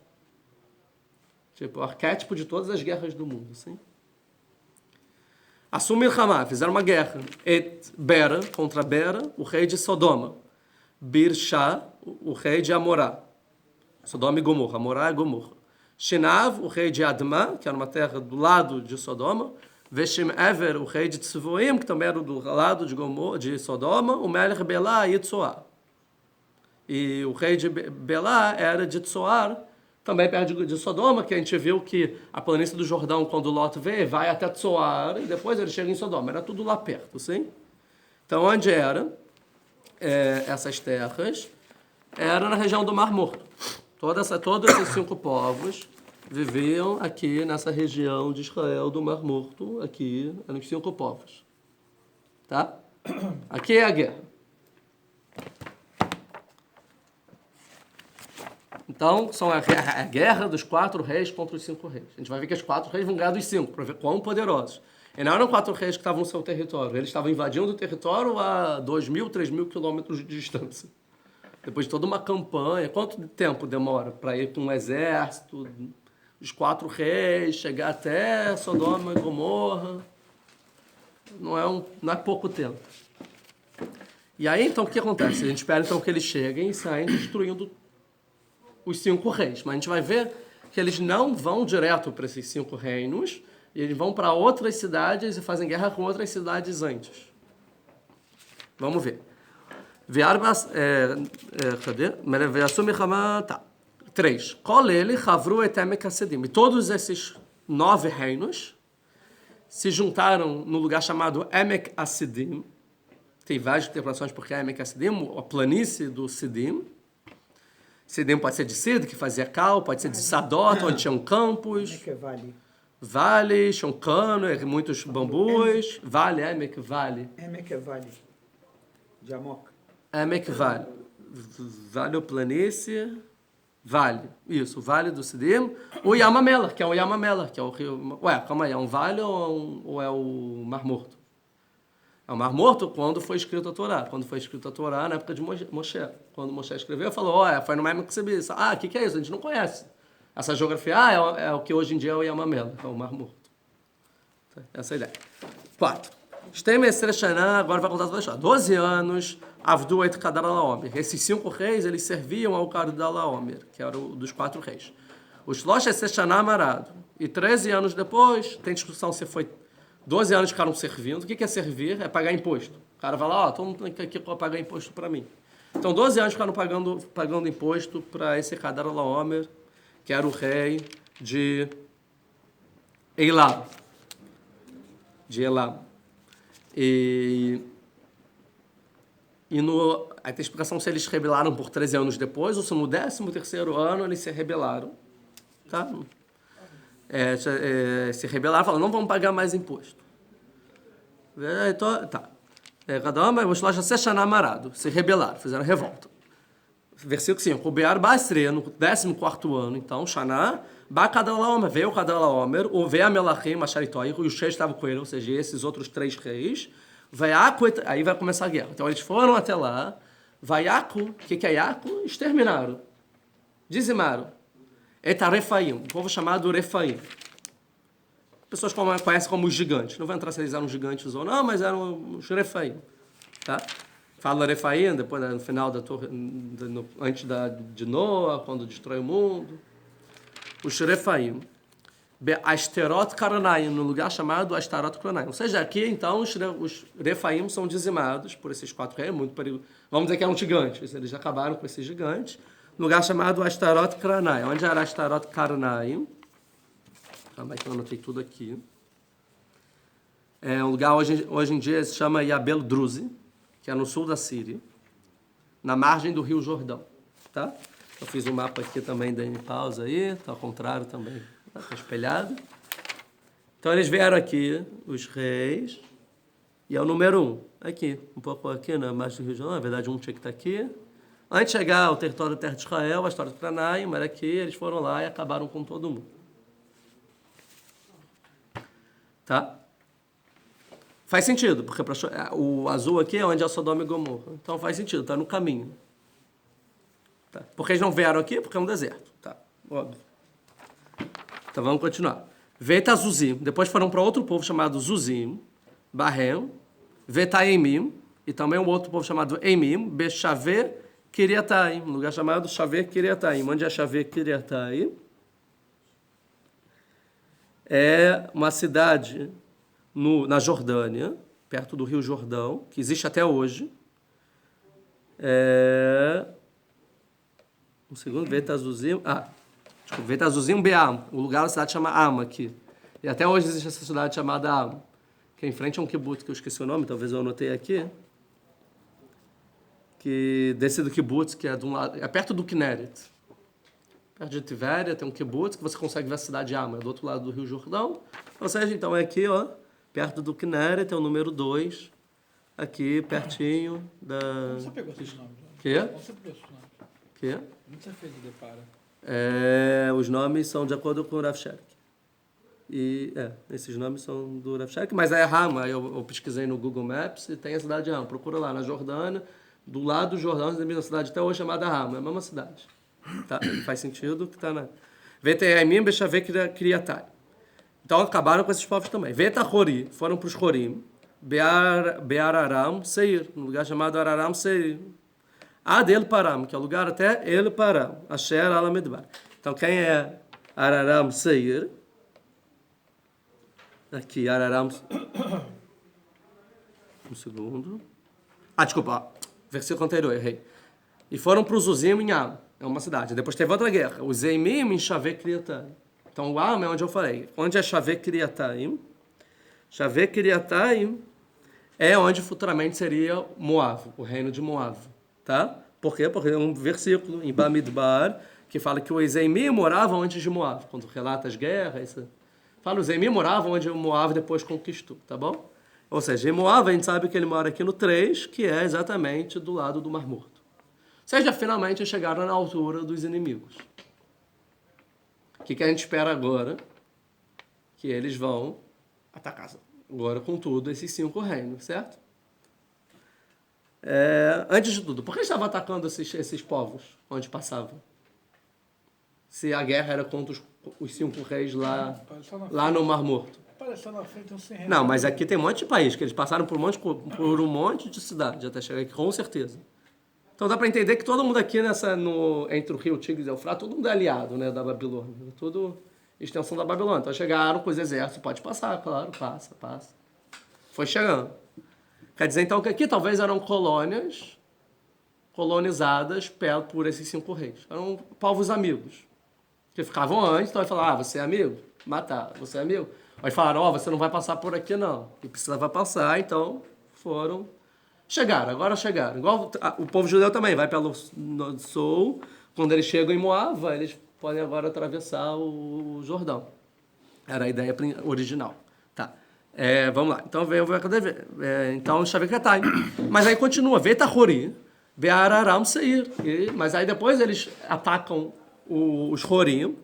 S1: Tipo, o arquétipo de todas as guerras do mundo, sim? Assume Milhamá, fizeram uma guerra. Et Bera, contra Bera, o rei de Sodoma. Birsha, o rei de Amorá. Sodoma e Gomorra. Amorá e Gomorra. Shinav, o rei de Admá, que era uma terra do lado de Sodoma. Veshem Ever, o rei de Tzvoim, que também era do lado de Sodoma. O Melech Belá e Tzoar. E o rei de Belá era de Tzoar, também perto de Sodoma, que a gente viu que a planície do Jordão, quando Lot veio, vai até Tzoar e depois ele chega em Sodoma. Era tudo lá perto, sim? Então, onde era essas terras? Era na região do Mar Morto. Todos esses 5 povos viviam aqui nessa região de Israel, do Mar Morto, aqui, eram os 5 povos. Tá? Aqui é a guerra. Então, são a guerra dos 4 reis contra os 5 reis. A gente vai ver que os 4 reis vão ganhar dos 5, para ver quão poderosos. E não eram 4 reis que estavam no seu território, eles estavam invadindo o território a 2.000, 3.000 quilômetros de distância. Depois de toda uma campanha, quanto tempo demora para ir com um exército, os 4 reis, chegar até Sodoma e Gomorra? Não é pouco tempo. E aí, então, o que acontece? A gente espera, então, que eles cheguem e saem destruindo os 5 reis. Mas a gente vai ver que eles não vão direto para esses 5 reinos, e eles vão para outras cidades e fazem guerra com outras cidades antes. Vamos ver. Cadê? Tá. 3. Kolele Havru et Emek Hasedim. E todos esses 9 reinos se juntaram no lugar chamado Emek Hasedim. Tem várias interpretações porque é Emek Hasedim, a planície do Sidim. Sidim pode ser de Sid, que fazia cal, pode ser de Sadot, onde tinham campos.
S2: Emek é vale.
S1: Vale, tinham cano, muitos bambus. Vale, Emek, vale.
S2: Emek é vale. De Amok.
S1: Emek, vale. Vale ou planície. Vale. Isso, o Vale do Sidim. O Yamamela, que é o Yamamela, que é o rio... Ué, calma aí, é um vale ou é o Mar Morto? É o Mar Morto quando foi escrito a Torá. Quando foi escrito a Torá, na época de Moshe. Quando Moshe escreveu, falou, foi no mesmo que você viu. O que é isso? A gente não conhece. Essa geografia, é o que hoje em dia é o Yamamela, é o Mar Morto. Essa é a ideia. 4. Shtemesre Shana, agora vai contar tudo isso. 12 anos, Avdu et Kadar Laomer. Esses 5 reis, eles serviam ao Kadar Laomer, que era o dos 4 reis. Os Shlosh Shana Amarado. E 13 anos depois, tem discussão se foi 12 anos ficaram servindo. O que é servir? É pagar imposto. O cara vai lá, todo mundo tem aqui para pagar imposto para mim. Então, 12 anos ficaram pagando imposto para esse Kadar Laomer, que era o rei de Eilam. Aí tem explicação se eles se rebelaram por 13 anos depois, ou se no 13º ano eles se rebelaram. Tá? Se rebelaram, falaram, não vamos pagar mais imposto. Tá. Cada um, mas lá já se amarado, se rebelaram, fizeram revolta. Versículo 5. O Bear Bastre, no 14º ano, então, Shana, veio o Kadar Laomer, ou veio a Melachim, a Charitó, e os reis estavam com ele, ou seja, esses outros 3 reis, aí vai começar a guerra. Então eles foram até lá, Vaiaku, o que é Yaku? Exterminaram, dizimaram. Eta Refaim, um povo chamado Refaim. Pessoas conhecem como os gigantes. Não vou entrar se eles eram gigantes ou não, mas eram os Refaim. Tá? Fala Refaim, depois no final da torre, antes de Noa, quando destrói o mundo. Os Refaim. Asterot Karanaim, no lugar chamado Asterot Karanaim. Ou seja, aqui então os Refaim são dizimados por esses 4 reis, muito perigoso. Vamos dizer que eram gigantes, eles acabaram com esses gigantes. No lugar chamado Asterot Karanaim. Onde era Asterot Karanaim? Calma aí que eu anotei tudo aqui. É um lugar hoje em dia se chama Yabel Druzi, que é no sul da Síria, na margem do Rio Jordão. Tá? Eu fiz um mapa aqui também, dei pausa aí, tá ao contrário também, tá espelhado. Então eles vieram aqui, os reis, e é o número 1, aqui, um pouco aqui na margem do Rio Jordão, na verdade um tinha que estar aqui. Antes de chegar ao território da terra de Israel, a história do Canaã, mas aqui eles foram lá e acabaram com todo mundo. Tá? Faz sentido, porque o azul aqui é onde é Sodoma e Gomorra. Então faz sentido, está no caminho. Tá? Porque eles não vieram aqui? Porque é um deserto. Tá, óbvio. Então vamos continuar. Veta Zuzim. Depois foram para outro povo chamado Zuzim, Barrem, Vetaimim, e também um outro povo chamado Emim, Bechave Kiriataim, um lugar chamado Chave Kiriataim. Onde é Chave Kiriataim? É uma cidade na Jordânia, perto do Rio Jordão, que existe até hoje. Um segundo, Vetazuzim. Desculpa, Vetazuzim Beam. O lugar da cidade chama Ama aqui. E até hoje existe essa cidade chamada Ama. Que em frente é um kibbutz, que eu esqueci o nome, talvez eu anotei aqui. Que desce do kibbutz, que é de um lado, é perto do Kinneret. Perto de Tivéria, tem um kibbutz que você consegue ver a cidade de Ama, do outro lado do Rio Jordão. Ou seja, então é aqui, ó, perto do Kinneret, tem o número 2, aqui pertinho da...
S4: Onde você pegou esses nomes?
S1: Quê?
S4: Onde você pegou esses nomes?
S1: Quê?
S4: Onde você fez o depara?
S1: Os nomes são de acordo com o Rav Sherk. E, esses nomes são do Rav Sherk, mas é Rama, eu pesquisei no Google Maps e tem a cidade de Rama. Procura lá, na Jordânia, do lado do Jordão, tem uma cidade até hoje chamada Rama, é a mesma cidade. Tá? Faz sentido que está na... Vetaimim, Bechave Kiriatai. Então acabaram com esses povos também. Vetahori, foram para os Horim, Bear Aram Seir, um lugar chamado Araram Seir. Ad El Param, que é o lugar até El Param, Asher Alamedbar. Então quem é Araram Seir? Aqui, Araram... Um segundo. Desculpa, versículo anterior, errei. E foram para os Uzim em Am, é uma cidade. Depois teve outra guerra, os Zeimim em Chave Kiriataim. Então o Am é onde eu falei. Onde é Chave Kiriataim? Chave Kiriataim é onde futuramente seria Moav, o reino de Moav. Tá? Por quê? Porque é um versículo em Bamidbar que fala que os Zeimim moravam antes de Moav. Quando relata as guerras, fala os Zeimim moravam onde Moav depois conquistou, tá bom? Ou seja, em Moav a gente sabe que ele mora aqui no 3, que é exatamente do lado do Mar Morto. seja, finalmente chegaram na altura dos inimigos. O que a gente espera agora? Que eles vão atacar agora com tudo esses 5 reinos, certo? Antes de tudo, por que eles estavam atacando esses povos onde passavam? Se a guerra era contra os 5 reis lá no Mar Morto.
S4: Apareceu na frente um sem
S1: Não, mas aqui tem um monte de país, que eles passaram por um monte de cidade até chegar aqui, com certeza. Então dá para entender que todo mundo aqui entre o rio Tigre e o Eufrates, todo mundo é aliado, né, da Babilônia. Tudo extensão da Babilônia. Então chegaram com os exércitos, pode passar, claro, passa. Foi chegando. Quer dizer, então, que aqui talvez eram colônias colonizadas por esses 5 reis. Eram povos amigos, que ficavam antes, então ele falava, você é amigo? Matar, você é amigo? Aí falaram, você não vai passar por aqui não. E precisava passar, então agora chegaram. Igual o povo judeu também, vai pelo sul, quando eles chegam em Moab, eles podem agora atravessar o Jordão. Era a ideia original. Tá. Vamos lá. Então veio então Shavuot. Mas aí continua, Vetahori, Ve'araram Seir. Mas aí depois eles atacam os Horim,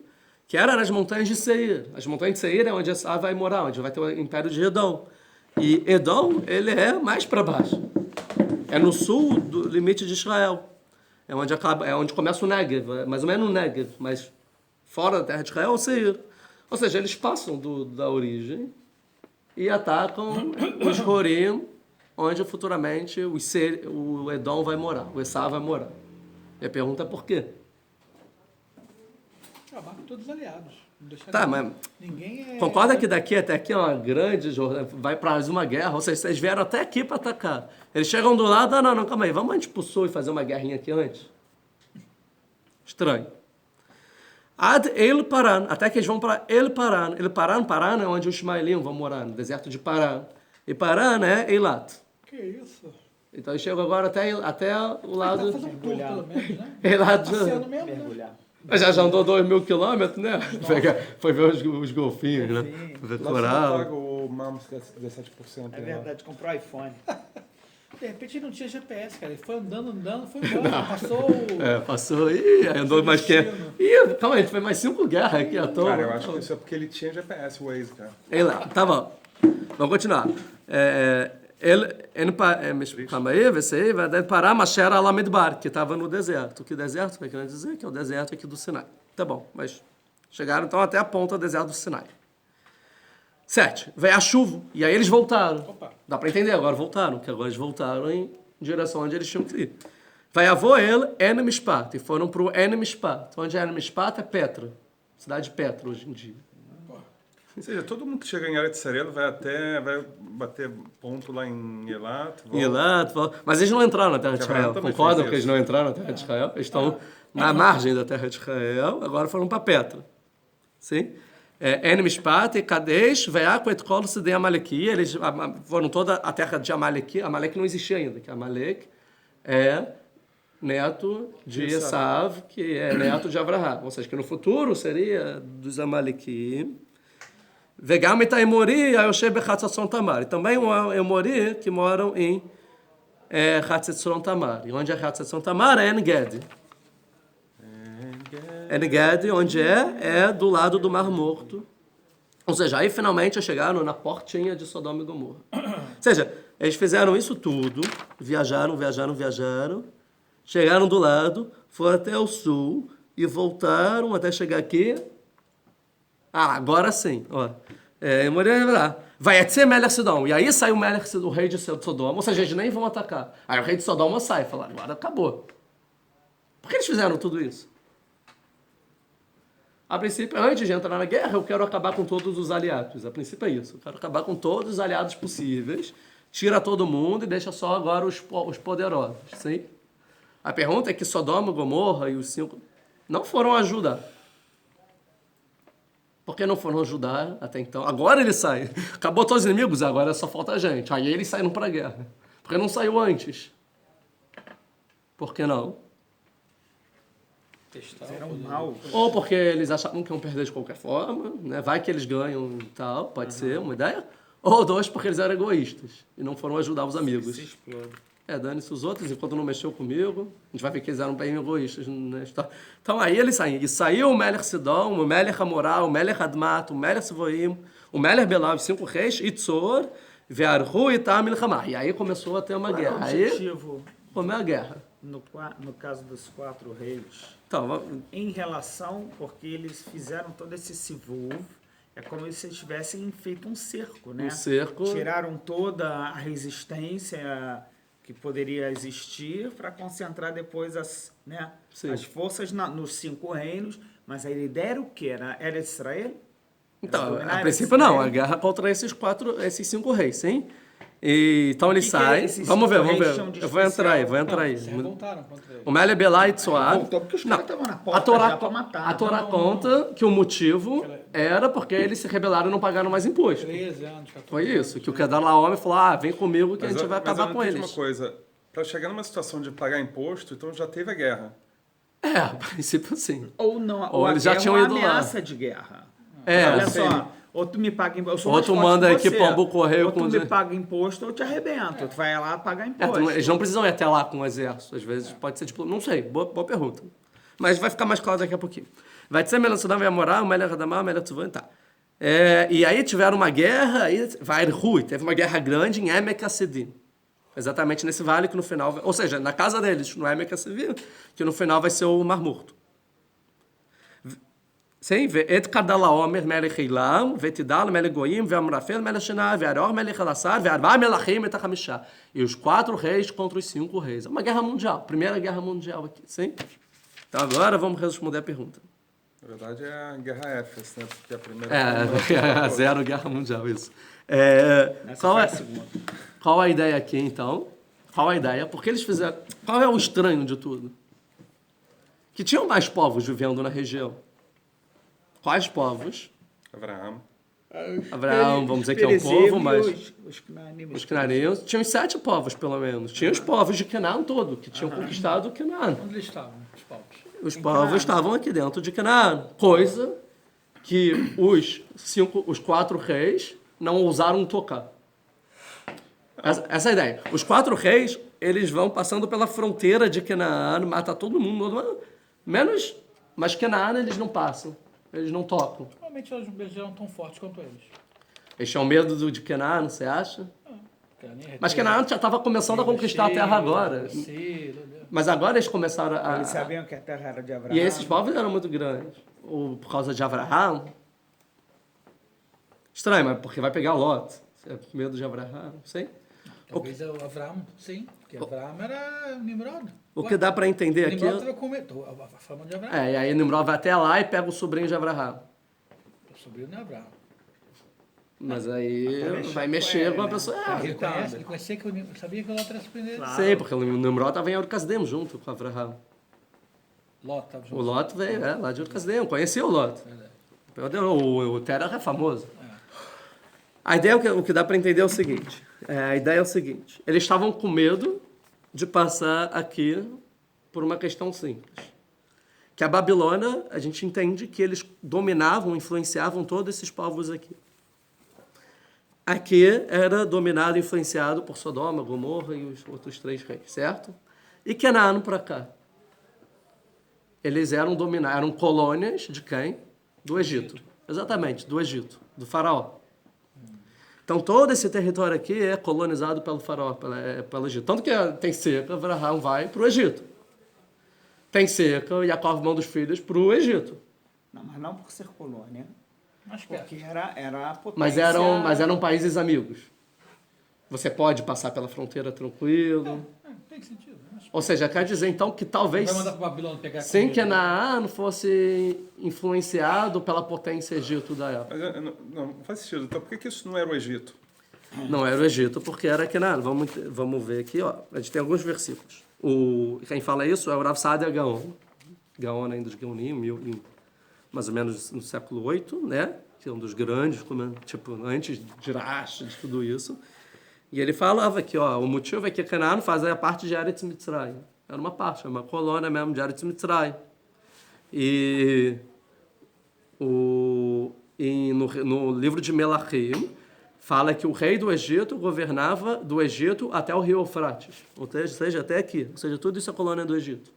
S1: que eram nas montanhas de Seir. As montanhas de Seir é onde Esaú vai morar, onde vai ter o Império de Edom. E Edom, ele é mais para baixo. É no sul do limite de Israel. É onde começa o Negev, mais ou menos no Negev, mas fora da terra de Israel é o Seir. Ou seja, eles passam da origem e atacam os Horim, onde futuramente o Edom vai morar, o Esaú vai morar. E a pergunta é por quê?
S4: Acabar com todos os aliados. Não deixar
S1: Tá, mas
S4: ninguém
S1: concorda que daqui até aqui é uma grande jornada, vai para mais uma guerra, ou seja, vocês vieram até aqui para atacar. Eles chegam do lado, não, calma aí, vamos antes pro sul e fazer uma guerrinha aqui antes? Estranho. Ad El Paran, até que eles vão para El Paran. El Paran, Paran é onde os Ismaelim vão morar, no deserto de Paran. E Paran é Eilat.
S4: Que isso?
S1: Então eles chegam agora até o lado...
S4: Fazer um tour, pelo menos, né?
S1: Eilat.
S4: Passeando mesmo, né?
S2: Mergulhar.
S1: Mas já andou 2.000 quilômetros, né? Foi ver os golfinhos, né? Ver
S3: Lá você
S1: coral.
S3: não paga o MAMS 17%.
S2: É verdade, comprou iPhone.
S4: De repente ele não tinha GPS, cara. Ele foi andando, foi embora. Passou.
S1: Passou. Ih, aí andou mais que. Ih, calma aí, foi mais 5 guerras aqui à toa.
S3: Cara, eu acho que isso é porque ele tinha GPS Waze, cara.
S1: Ei lá, tá bom. Vamos continuar. Calma aí, vê se aí, vai dar parar Masher Alamedbar, que estava no deserto. Que deserto? Vai querendo dizer que é o deserto aqui do Sinai. Tá bom, mas chegaram então até a ponta do deserto do Sinai. 7. Veio a chuva, e aí eles voltaram.
S4: Opa.
S1: Dá para entender, agora voltaram, que agora eles voltaram em direção onde eles tinham que ir. Vai avô ele, Enemishpat, e foram para o Enemishpat. Onde é Enemishpat? É Petra, cidade de Petra hoje em dia.
S3: Ou seja, todo mundo que chega em Eretz Sarelo vai bater ponto lá em Elat.
S1: Elat, mas eles não entraram na terra de Israel.
S3: também
S1: Concordam
S3: fez
S1: que eles
S3: isso.
S1: não entraram na terra de Israel? Eles estão na margem da terra de Israel, agora foram para Petra. Sim? Enemishpat e Kadesh, Veaco et Kol Sidei Amaleki. Eles foram toda a terra de Amaleki. Amalek não existia ainda, que Amalek é neto de Esav, que é neto de Abraham. Ou seja, que no futuro seria dos Amaleki. Vegam et Emori, Ayoshe Bechatzatzon Tamar. E também o Emori que moram em Hatzetzon Tamar. E onde é Hatzetzon Tamar? É En-Gedi. En-Gedi, onde é do lado do Mar Morto. Ou seja, aí finalmente chegaram na portinha de Sodoma e Gomorra. Ou seja, eles fizeram isso tudo, viajaram, chegaram do lado, foram até o sul e voltaram até chegar aqui. Agora sim, ó. Vai até Melech Sidom. E aí sai o rei de Sodoma, ou seja, eles nem vão atacar. Aí o rei de Sodoma sai e fala, agora acabou. Por que eles fizeram tudo isso? A princípio, antes de entrar na guerra, eu quero acabar com todos os aliados. A princípio é isso. Eu quero acabar com todos os aliados possíveis, tira todo mundo e deixa só agora os poderosos. Sim? A pergunta é que Sodoma, Gomorra e os 5 não foram ajudar. Por que não foram ajudar até então? Agora eles saem. Acabou todos os inimigos, agora só falta a gente. Aí eles saíram para a guerra. Por que não saiu antes? Por que não?
S2: Eram mal.
S1: Ou porque eles achavam que iam perder de qualquer forma, né? Vai que eles ganham e tal, pode ser uma ideia. Ou 2, porque eles eram egoístas e não foram ajudar os amigos.
S2: Se explode.
S1: Dane-se os outros, enquanto não mexeu comigo. A gente vai ver que eles eram bem egoístas na história. Então aí eles saem. E saiu o Melech Sidom, o Melech Amorá, o Melech Admat, o Melech Sivoim, o Melech Belá, os 5 reis, Itzor, Ve'arhu e Tam Milchamah. E aí começou a ter uma
S2: Qual é o
S1: guerra. Aí
S2: objetivo
S1: começou a guerra.
S2: no caso dos 4 reis?
S1: Então,
S2: Em relação, porque eles fizeram todo esse sivuv, é como se eles tivessem feito um cerco, né?
S1: Um cerco.
S2: Tiraram toda a resistência que poderia existir para concentrar depois né,
S1: Sim.
S2: as forças nos 5 reinos. Mas a ideia era o quê? Era Israel?
S1: Então,
S2: dominar
S1: a princípio não,
S2: Israel?
S1: a guerra contra esses 5 reis, sim? E, então eles
S2: que é
S1: saem.
S2: esses
S1: Vamos ver,
S2: 5
S1: vamos
S2: reis
S1: ver.
S2: chamam de
S1: Eu vou entrar aí,
S2: especial?
S1: vou entrar aí.
S4: Se revoltaram contra ele.
S1: O Mele Belá e Tsoar.
S2: Voltou porque os caras estavam na porta
S1: A Torá,
S2: já pra matar.
S1: a Torá conta que o motivo era porque eles se rebelaram e não pagaram mais imposto.
S4: 13 anos, 14
S1: Foi isso, que o Kedalaomer falou, vem comigo que a gente vai acabar
S3: eu
S1: com
S3: entendi
S1: eles.
S3: uma coisa. Para chegar numa situação de pagar imposto, então já teve a guerra.
S1: A princípio sim.
S2: Ou não,
S1: Ou
S2: a
S1: eles já
S2: guerra
S1: tinham
S2: é uma
S1: ido lá.
S2: ameaça de guerra.
S1: É,
S2: Olha
S3: sei.
S2: só, ou tu me paga imposto, eu sou
S1: Ou
S2: mais
S1: tu
S2: forte
S1: manda
S2: que
S1: aqui
S2: você.
S1: pombo correio
S2: ou tu
S1: com
S2: me
S1: dinhe-
S2: paga imposto, ou eu te arrebento. Tu vai lá pagar imposto.
S1: Eles não precisam ir até lá com o exército. Às vezes pode ser tipo, não sei, boa pergunta. Mas vai ficar mais claro daqui a pouquinho. Vai dizer Melançodam, vai morar, o Melech Adamah, o Melech Tzivon, tá. E aí tiveram uma guerra, aí vai Rui, teve uma guerra grande em Emek Hassidim. Exatamente nesse vale que no final, ou seja, na casa deles, no Emek Hassidim, que no final vai ser o Mar Morto. Sim, ואת כדלאומר מלך עילם, ותדל מלך גויים, ואמרפל מלך שנה, וארור מלך אלעשר, וארבעה מלכים את החמישה. E os 4 reis contra os 5 reis. É uma guerra mundial, primeira guerra mundial aqui, sim? Então agora vamos responder a pergunta.
S3: Na verdade é a guerra Éfes, né? Porque a primeira...
S1: É a zero guerra mundial, isso.
S2: Essa
S1: Qual
S2: foi
S1: é,
S2: a segunda.
S1: qual a ideia aqui, então? Qual a ideia? Porque eles fizeram... Qual é o estranho de tudo? Que tinham mais povos vivendo na região. Quais povos?
S3: Abraão.
S1: Abraão, vamos dizer que é um povo, mas...
S2: Os
S1: Os cananeus tinham 7 povos, pelo menos. Tinha os povos de Canaã todo, que tinham conquistado Canaã.
S4: Onde eles estavam, os povos?
S1: Os povos estavam aqui dentro de Canaã. Coisa que os 4 reis não ousaram tocar. Essa é a ideia. Os 4 reis, eles vão passando pela fronteira de Canaã, matam todo mundo, menos... Mas Canaã eles não passam, eles não tocam.
S4: Provavelmente eles eram tão fortes quanto eles.
S1: Eles tinham medo de Canaã, você acha? Mas Canaã já estava começando a conquistar a terra agora. Mas agora eles começaram a...
S2: Eles sabiam que a terra era de Abraão.
S1: E esses povos eram muito grandes. Ou por causa de Abraão. Estranho, mas porque vai pegar Lot. Você é medo de Abraão, não sei.
S4: Talvez o Abraão, sim. Porque Abraão era Nimrod.
S1: O que dá para entender aqui...
S4: Nimrod estava com a fama de Abraão.
S1: E aí Nimrod vai até lá e pega o sobrinho de Abraão.
S4: O sobrinho não é Abraão.
S1: Mas aí
S2: mexer
S1: vai
S2: com
S1: mexer
S2: ele,
S1: com a
S2: né?
S1: pessoa.
S4: Ele conhecia que sabia que o Lot era surpreender.
S2: Claro.
S1: Sei, porque o Nimrod estava em Ur-Kasdim junto com Abraão.
S4: Lot estava junto.
S1: O Lot veio lá de Ur-Kasdim, conhecia o Lot. O Terah é famoso. A ideia, o que dá para entender é o seguinte. A ideia é o seguinte. Eles estavam com medo de passar aqui por uma questão simples. Que a Babilônia, a gente entende que eles dominavam, influenciavam todos esses povos aqui. Aqui era dominado e influenciado por Sodoma, Gomorra e os outros 3 reis, certo? E Canaã para cá. Eles eram colônias de quem? Do Egito. Exatamente, do Egito, do faraó. Então todo esse território aqui é colonizado pelo faraó, pelo Egito. Tanto que tem seca, Abraão vai para o Egito. Tem seca, Jacó manda os filhos para o Egito.
S2: Não, mas não por ser colônia.
S4: Mas
S2: Porque era a potência...
S1: Mas eram países amigos. Você pode passar pela fronteira tranquilo.
S4: tem sentido. Mas
S1: Ou seja, quer dizer então que talvez,
S4: vai mandar para Babilônia pegar
S1: sem
S4: comida.
S1: Canaã não fosse influenciado pela potência Egito da época.
S3: Mas não faz sentido. Então por que isso não era o Egito?
S1: Não era o Egito, porque era Canaã. Vamos ver aqui, ó. A gente tem alguns versículos. Quem fala isso é o Rav Saadia Gaon. Gaon ainda de Gaonim, mais ou menos no século VIII, né? Que é um dos grandes, tipo, antes de Rashi, de tudo isso. E ele falava que, ó, o motivo é que Canaã fazia parte de Eretz Mitzrayim. Era uma parte, uma colônia mesmo de Eretz Mitzrayim. No livro de Melachim, fala que o rei do Egito governava do Egito até o rio Eufrates, ou seja, até aqui. Ou seja, tudo isso é colônia do Egito.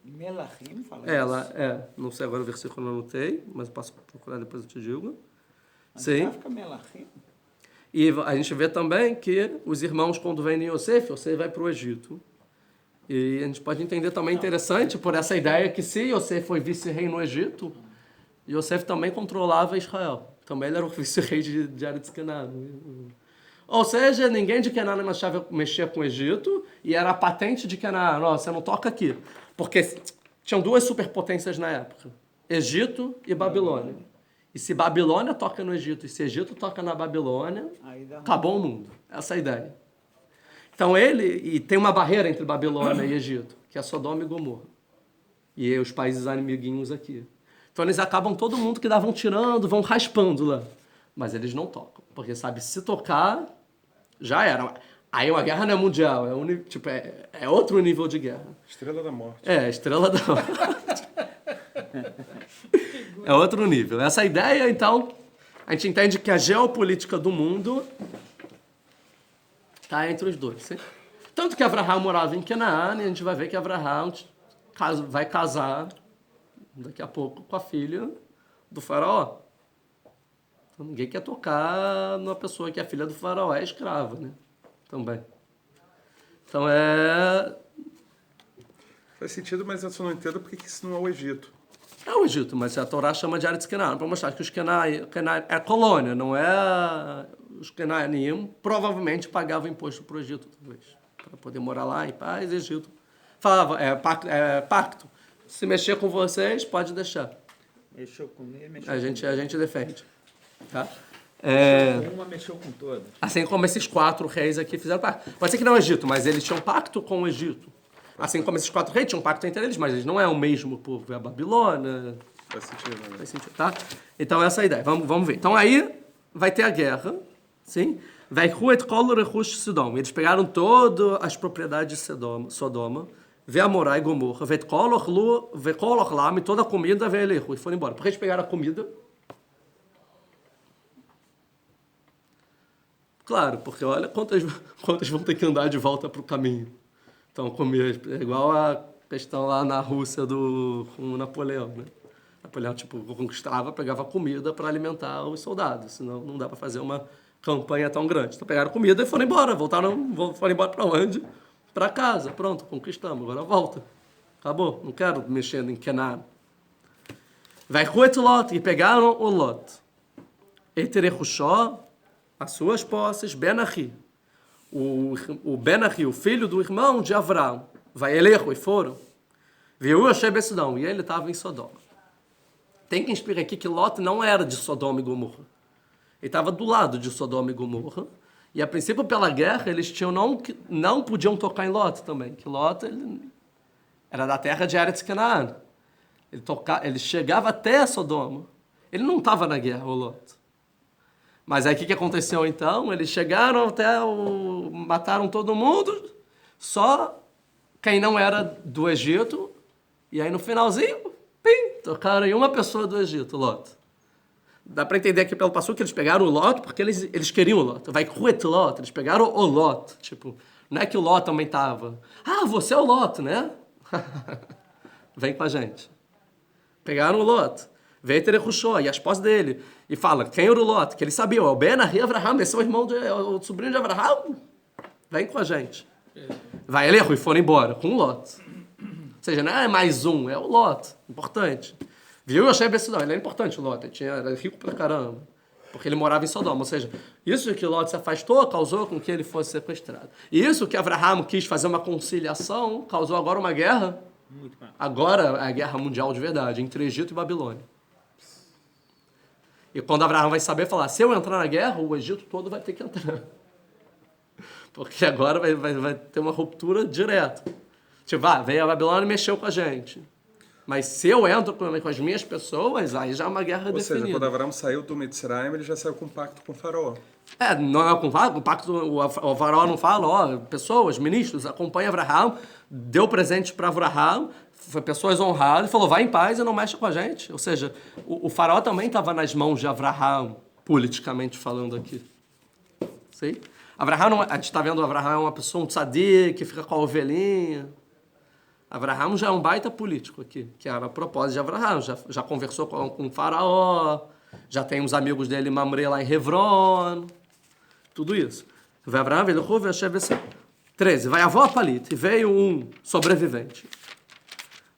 S2: Melachim fala
S1: Ela
S2: isso.
S1: não sei agora o versículo eu não anotei, mas eu posso procurar depois eu te digo.
S2: Mas
S1: Sim.
S2: já fica Melachim.
S1: E a gente vê também que os irmãos, quando vêm em Yosef vai para o Egito. E a gente pode entender também interessante por essa ideia que se Yosef foi vice-rei no Egito, Yosef também controlava Israel. Também ele era o vice-rei de Eretz Kenan. Ou seja, ninguém de Kenan mexia com o Egito e era a patente de Kenan. Não, você não toca aqui. Porque tinham duas superpotências na época. Egito e Babilônia. E se Babilônia toca no Egito e se Egito toca na Babilônia, acabou o mundo. Essa é a ideia. Então e tem uma barreira entre Babilônia e Egito, que é Sodoma e Gomorra. E os países amiguinhos aqui. Então eles acabam, todo mundo que vão tirando, vão raspando lá. Mas eles não tocam. Porque, sabe, se tocar, já era. Aí uma guerra não é mundial, é outro nível de guerra.
S3: Estrela da Morte.
S1: Estrela da Morte. É outro nível. Essa ideia, então, a gente entende que a geopolítica do mundo está entre os dois. Sim? Tanto que Abraham morava em Canaã, e a gente vai ver que Abraham vai casar daqui a pouco com a filha do faraó. Então, ninguém quer tocar numa pessoa que é filha do faraó, é escrava, né? Também. Então
S3: Faz sentido, mas eu só não entendo porque que isso não é o Egito.
S1: É o Egito, mas a Torá chama de Eretz Kenan, para mostrar que os Kenan é colônia, não é... Os Kenanim provavelmente pagavam imposto para o Egito, talvez, para poder morar lá em paz, Egito. Falava, pacto. Se mexer com vocês, pode deixar.
S2: Mexeu com ele, mexeu
S1: A gente defende. Tá?
S2: com uma, mexeu com todas.
S1: Assim como esses 4 reis aqui fizeram pacto. Pode ser que não é o Egito, mas eles tinham pacto com o Egito. Assim como esses 4 reis tinham pacto entre eles, mas eles não é o mesmo povo, é a Babilônia.
S3: Faz sentido, né?
S1: Faz sentido, tá? Então essa é a ideia. Vamos ver. Então aí vai ter a guerra, sim? Vai Sodoma. Eles pegaram todas as propriedades de Sodoma, Ve'amorá e Gomorra, Ve'kolach lam, e toda a comida ve'elechu, e foram embora. Porque eles pegaram a comida. Claro, porque olha quantas vão ter que andar de volta para o caminho. Então, comer é igual a questão lá na Rússia com o Napoleão, né? Napoleão, conquistava, pegava comida para alimentar os soldados, senão não dá para fazer uma campanha tão grande. Então, pegaram comida e foram embora. Foram embora para onde? Para casa. Pronto, conquistamos, agora volta. Acabou, não quero mexer em Kenan. Vai Ruet Lot, e pegaram o Lot. Eterechushó, as suas posses, Ben-Ahi. O Ben-Ahi, o filho do irmão de Avrão, vai Elecho, e foram. Viu Shebessidão, e ele estava em Sodoma. Tem que inspirar aqui que Lot não era de Sodoma e Gomorra. Ele estava do lado de Sodoma e Gomorra. E a princípio, pela guerra, eles não podiam tocar em Lot também. Que Lot era da terra de Eretz Kenan. Ele chegava até Sodoma. Ele não estava na guerra, o Lot. Mas aí o que aconteceu então? Eles chegaram mataram todo mundo, só quem não era do Egito, e aí no finalzinho, tocaram em uma pessoa do Egito, Lot. Dá para entender aqui pelo passo que eles pegaram o Lot, porque eles queriam o Lot. Vai Ruet Lot, eles pegaram o Lot. Não é que o Lot também estava. Você é o Lot, né? Vem com a gente. Pegaram o Lot. Veio Terechushó, e a esposa dele. E fala, quem era o Lot? Que ele sabia, é o Ben-Ahi Avraham, esse é o sobrinho de Avraham. Vem com a gente. Vai Elecho, e foram embora, com o Lot. Ou seja, não é mais um, é o Lot. Importante. Viu? Eu achei Bessidão, ele era importante, o Lot. Ele era rico pra caramba. Porque ele morava em Sodoma. Ou seja, isso que Lot se afastou causou com que ele fosse sequestrado. E isso que Avraham quis fazer uma conciliação causou agora uma guerra. Agora é a guerra mundial de verdade, entre Egito e Babilônia. E quando Abraão vai saber falar, se eu entrar na guerra, o Egito todo vai ter que entrar. Porque agora vai ter uma ruptura direta. Veio a Babilônia e mexeu com a gente. Mas se eu entro com as minhas pessoas, aí já é uma guerra definida.
S3: Ou seja, quando Abraão saiu do Mitzrayim, ele já saiu com um pacto com o faraó.
S1: Não é com o pacto, o faraó não fala, pessoas, ministros, acompanha Abraão, deu presente para Abraão, foi pessoas honradas, falou, vai em paz e não mexe com a gente. Ou seja, o faraó também estava nas mãos de Abraão, politicamente falando aqui. Sim? Abraham, não, a gente está vendo Abraham é uma pessoa, um tzadik, que fica com a ovelhinha. Abraham já é um baita político aqui, que era a propósito de Abraham. Já conversou com o faraó, já tem uns amigos dele, Mamre, lá em Hebron, tudo isso. Vai Abraham, ele ouve, 13. Vai avó Palit, e veio um sobrevivente.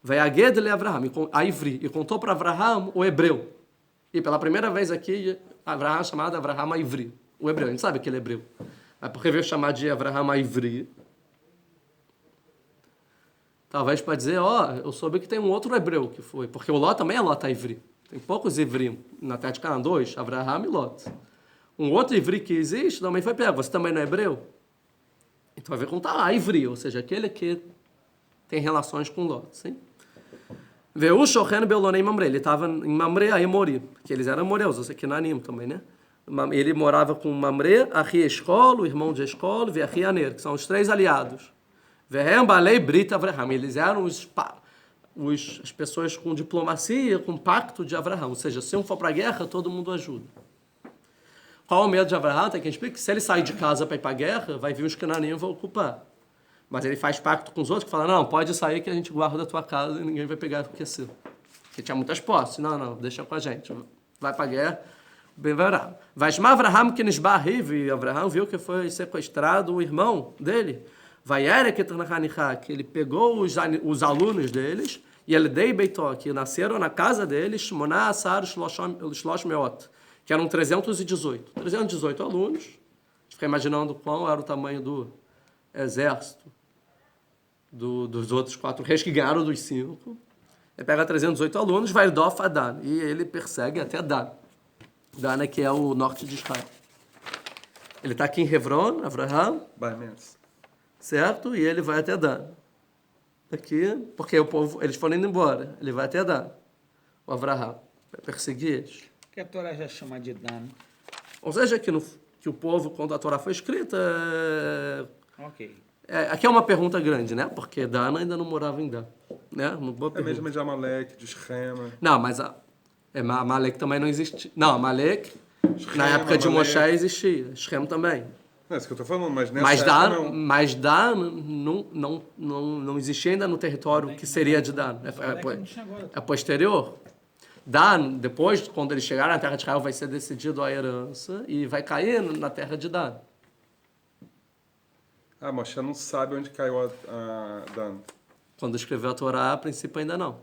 S1: Vai a Gedele Abraham, a Ivri, e contou para Abraham o hebreu. E pela primeira vez aqui, Abraham é chamado Abraham a Ivri, o hebreu. A gente sabe que ele é hebreu. Mas por que veio chamar de Abraham a Ivri? Talvez para dizer, eu soube que tem um outro hebreu que foi, porque o Ló também é Lot a Ivri. Tem poucos Ivri na terra de Canaã, 2, Abraham e Lot. Um outro Ivri que existe também foi pego. Você também não é hebreu? Então vai ver como está a Ivri, ou seja, aquele que tem relações com Lot, sim? Veio o Shochen Belonei Mamre, ele estava em Mamre, a Emori, que eles eram amoreus, você aqui na Anim também, né? Ele morava com Mamre, Ahi Eshkol, o irmão de Eshkol, e Ahi Aner, que são os 3 aliados. Vehem Balei Brit Avraham, eles eram as pessoas com diplomacia, com pacto de Avraham, ou seja, se um for para a guerra, todo mundo ajuda. Qual o medo de Avraham? Tem quem explique que se ele sair de casa para ir para a guerra, vai vir os cananeus e vão ocupar. Mas ele faz pacto com os outros que falam, não, pode sair que a gente guarda a tua casa e ninguém vai pegar o que é seu. Porque tinha muitas posses. Não, deixa com a gente. Vai para a guerra, bem verá. Vai chamar Avraham que Nisbarriv, e Avraham viu que foi sequestrado o irmão dele. Vai que ele pegou os alunos deles, e ele dei beitó, que nasceram na casa deles, Shmoná Asar Shlosh Meot, que eram 318. 318 alunos. A gente fica imaginando qual era o tamanho do exército dos outros 4 reis que ganharam dos 5. Ele pega 318 alunos, vai Dof a Dan, e ele persegue até Dan. Dan é que é o norte de Israel. Ele está aqui em Hebron, Avraham, certo? E ele vai até Dan. Aqui, porque o povo, eles foram indo embora. Ele vai até Dan. O Avraham vai perseguir eles.
S2: Que a Torá já chama de Dan.
S1: Ou seja, que o povo, quando a Torá foi escrita...
S2: Ok.
S1: Aqui é uma pergunta grande, né? Porque Dan ainda não morava em Dan. Né? Uma boa
S3: É
S1: pergunta.
S3: mesmo de Amalek, de Shem.
S1: Não, mas Amalek também não existe. Não, Amalek, na época de Moshe existia. Shem também.
S3: Não é isso que eu estou falando, mas nessa época não.
S1: Mas Dan não existia ainda no território que seria de Dan. É posterior. Dan, depois, quando eles chegarem na terra de Israel, vai ser decidido a herança e vai cair na terra de Dan.
S3: Moshe não sabe onde caiu a Dan.
S1: Quando escreveu a Torá, a princípio ainda não.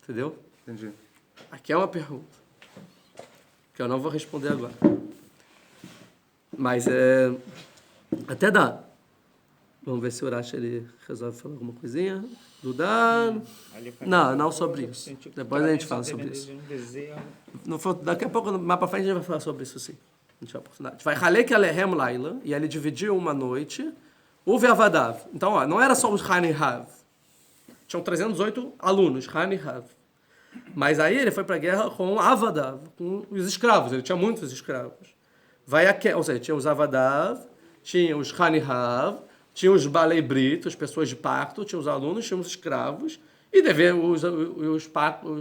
S1: Entendeu?
S3: Entendi.
S1: Aqui é uma pergunta que eu não vou responder agora. Mas até Dan. Vamos ver se o Urash ele resolve falar alguma coisinha. Do Dan. Não sobre isso. Depois a gente fala sobre isso. Daqui a pouco, mais para frente, a gente vai falar sobre isso sim. A gente vai oportunidade. Vai Halek Alehem Laila, e ele dividiu uma noite. Houve Avadav. Então, não era só os Han e Hav. Tinham 318 alunos, Han e Hav. Mas aí ele foi para a guerra com Avadav, com os escravos. Ele tinha muitos escravos. Ou seja, tinha os Avadav, tinha os Han e Hav, tinha os Balei Brit, as pessoas de pacto, tinha os alunos, tinha os escravos, e os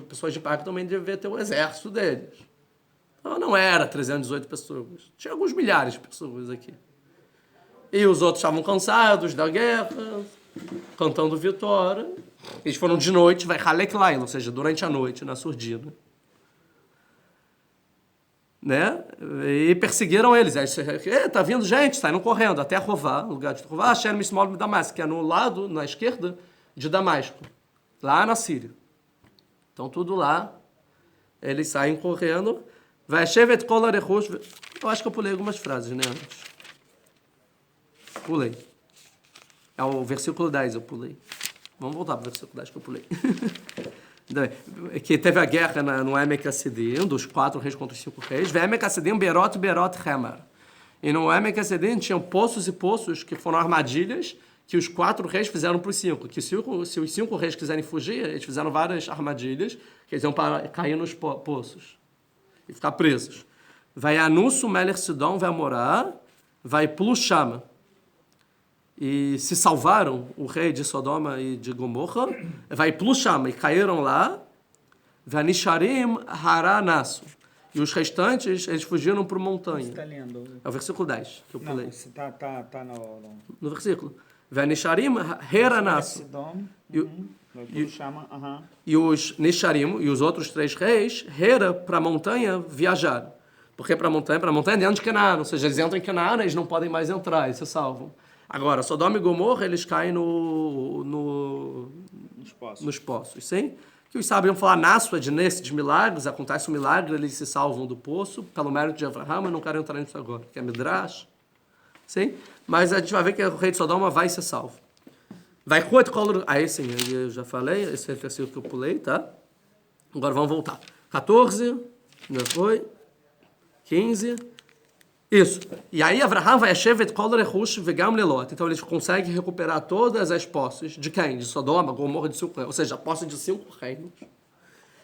S1: pessoas de pacto também deviam ter o exército deles. Então não era 318 pessoas, tinha alguns milhares de pessoas aqui. E os outros estavam cansados da guerra, cantando vitória. Eles foram de noite, vai Halek Laila, ou seja, durante a noite, na surdina. Né? E perseguiram eles. Aí, tá vindo gente, saíram correndo até Rová, lugar de Rová, Asher Mismol de Damasco, que é no lado, na esquerda, de Damasco, lá na Síria. Então, tudo lá, eles saem correndo. Vai Shevet Kol Arechush. Eu acho que eu pulei algumas frases, né, antes. Pulei. É o versículo 10, eu pulei. Vamos voltar para o versículo 10 que eu pulei. Que teve a guerra no Emek Hasidim, dos 4 reis contra os 5 reis. Emek Hasidim, Berot Hemar. E no Emek Hasidim tinham poços e poços que foram armadilhas que os 4 reis fizeram para os 5. Que se os 5 reis quiserem fugir, eles fizeram várias armadilhas que eles iam cair nos poços e ficar presos. Vai Anussu Meler Sidon, vai morar, vai Plushama. E se salvaram o rei de Sodoma e de Gomorra, vai Plushama, e caíram lá, Vanisharim Haranasu. E os restantes, eles fugiram para
S2: Você
S1: montanha.
S2: está lendo?
S1: É o versículo 10 que eu
S2: Não,
S1: pulei.
S2: você tá no
S1: No versículo. Venisharim heranasu.
S2: Sidom.
S1: E o-
S2: Tudo chama, aham.
S1: E os Nisharim e os outros 3 reis, Hera, para a montanha, viajaram. Porque para a montanha é dentro de Canaã. Ou seja, eles entram em Canaã, eles não podem mais entrar, eles se salvam. Agora, Sodoma e Gomorra, eles caem nos poços, sim? Que os sábios vão falar, nesses milagres, acontece um milagre, eles se salvam do poço, pelo mérito de Abraham, eu não quero entrar nisso agora, que é Midrash, sim? Mas a gente vai ver que o rei de Sodoma vai ser salvo. Vai aí sim, eu já falei, esse é o versículo que eu pulei, tá? Agora vamos voltar. 14, já foi. 15. Isso. E aí Abraham vai a Shevet Kol Rehush Vegam Lelot. Então eles conseguem recuperar todas as posses de quem? De Sodoma, Gomorra de 5 reinos. Ou seja, a posse de 5 reinos.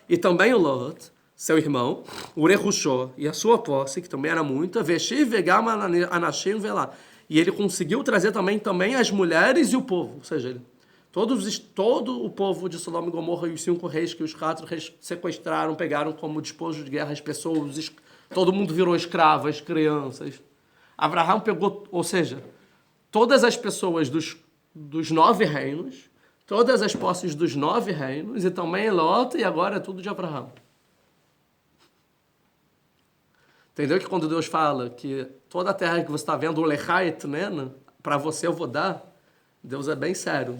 S1: E também o Lot, seu irmão, o Rehushó, e a sua posse, que também era muita, Veshiv Vegam Anashim Velá. E ele conseguiu trazer também as mulheres e o povo. Ou seja, todo o povo de Sodoma e Gomorra e os 5 reis que os 4 reis sequestraram, pegaram como despojo de guerra as pessoas, todo mundo virou escravo, as crianças. Abraham pegou, ou seja, todas as pessoas dos 9 reinos, todas as posses dos 9 reinos, e também Lot, e agora é tudo de Abraham. Entendeu que quando Deus fala que toda a terra que você está vendo, o Lechait, né, para você eu vou dar, Deus é bem sério.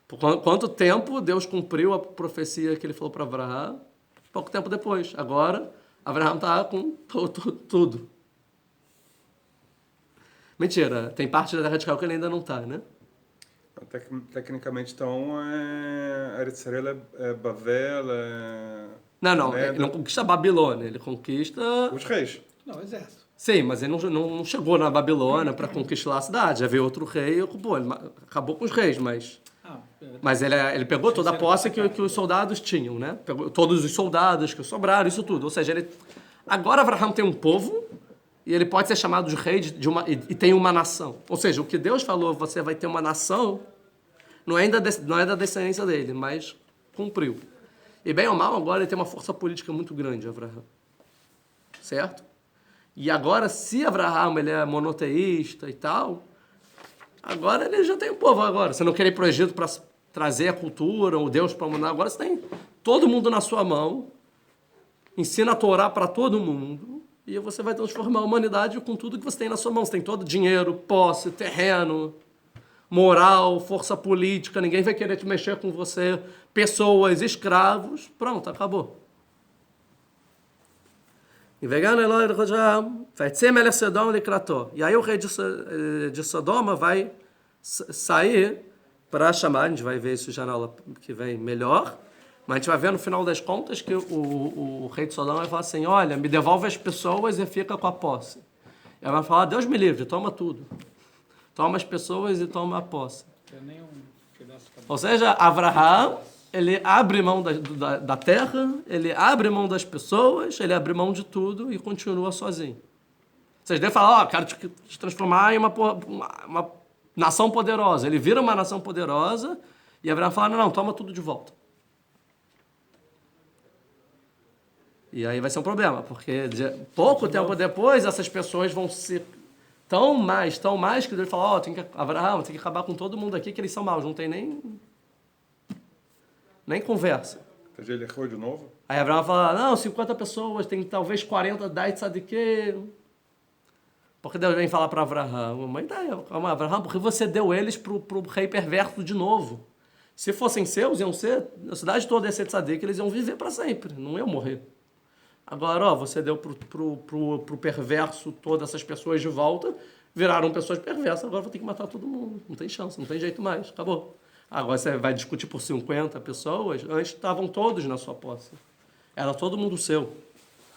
S1: Por quanto tempo Deus cumpriu a profecia que ele falou para Abraham? Pouco tempo depois. Agora, Abraham está com tudo. Mentira, tem parte da terra de Israel que ele ainda não está, né?
S3: Tecnicamente, então, Eretz Israel é Bavel,
S1: Não, ele não conquista a Babilônia, ele conquista...
S3: os reis.
S4: Não, exército.
S1: Sim, mas ele não chegou na Babilônia para conquistar a cidade. Já veio outro rei e ocupou. Ele acabou com os reis, mas... Mas ele pegou toda a posse que os soldados tinham, né? Pegou todos os soldados que sobraram, isso tudo. Ou seja, agora Abraham tem um povo e ele pode ser chamado de rei e tem uma nação. Ou seja, o que Deus falou, você vai ter uma nação, não é da descendência dele, mas cumpriu. E bem ou mal, agora ele tem uma força política muito grande, Abraham. Certo? E agora, se Abraham ele é monoteísta e tal, agora ele já tem um povo agora. Você não quer ir para o Egito para trazer a cultura, o Deus para mandar. Agora você tem todo mundo na sua mão, ensina a Torá para todo mundo, e você vai transformar a humanidade com tudo que você tem na sua mão. Você tem todo dinheiro, posse, terreno, moral, força política, ninguém vai querer te mexer com você, pessoas, escravos, pronto, acabou. E aí o rei de Sodoma vai sair para chamar, a gente vai ver isso já na aula que vem melhor, mas a gente vai ver no final das contas que o rei de Sodoma vai falar assim, olha, me devolve as pessoas e fica com a posse. Ele vai falar, Deus me livre, toma tudo. Toma as pessoas e toma a posse. Ou seja, Abraham, ele abre mão da terra, ele abre mão das pessoas, ele abre mão de tudo e continua sozinho. Vocês devem falar, quero te transformar em uma nação poderosa. Ele vira uma nação poderosa e Abraão fala, não, toma tudo de volta. E aí vai ser um problema, porque pouco tempo depois essas pessoas vão ser tão mais, que Deus fala, Abraão, tem que acabar com todo mundo aqui, que eles são maus, não tem nem conversa.
S3: Ele errou de novo?
S1: Aí Abraão fala, não, 50 pessoas, tem talvez 40, daí sabe de quê? Porque Deus vem falar para Abraão, uma ideia, Abraão, porque você deu eles para o rei perverso de novo. Se fossem seus, iam ser, a cidade toda ia ser tzadik, eles iam viver para sempre, não iam morrer. Agora, você deu pro perverso todas essas pessoas de volta, viraram pessoas perversas, agora vou ter que matar todo mundo. Não tem chance, não tem jeito mais, acabou. Agora você vai discutir por 50 pessoas, antes estavam todos na sua posse. Era todo mundo seu.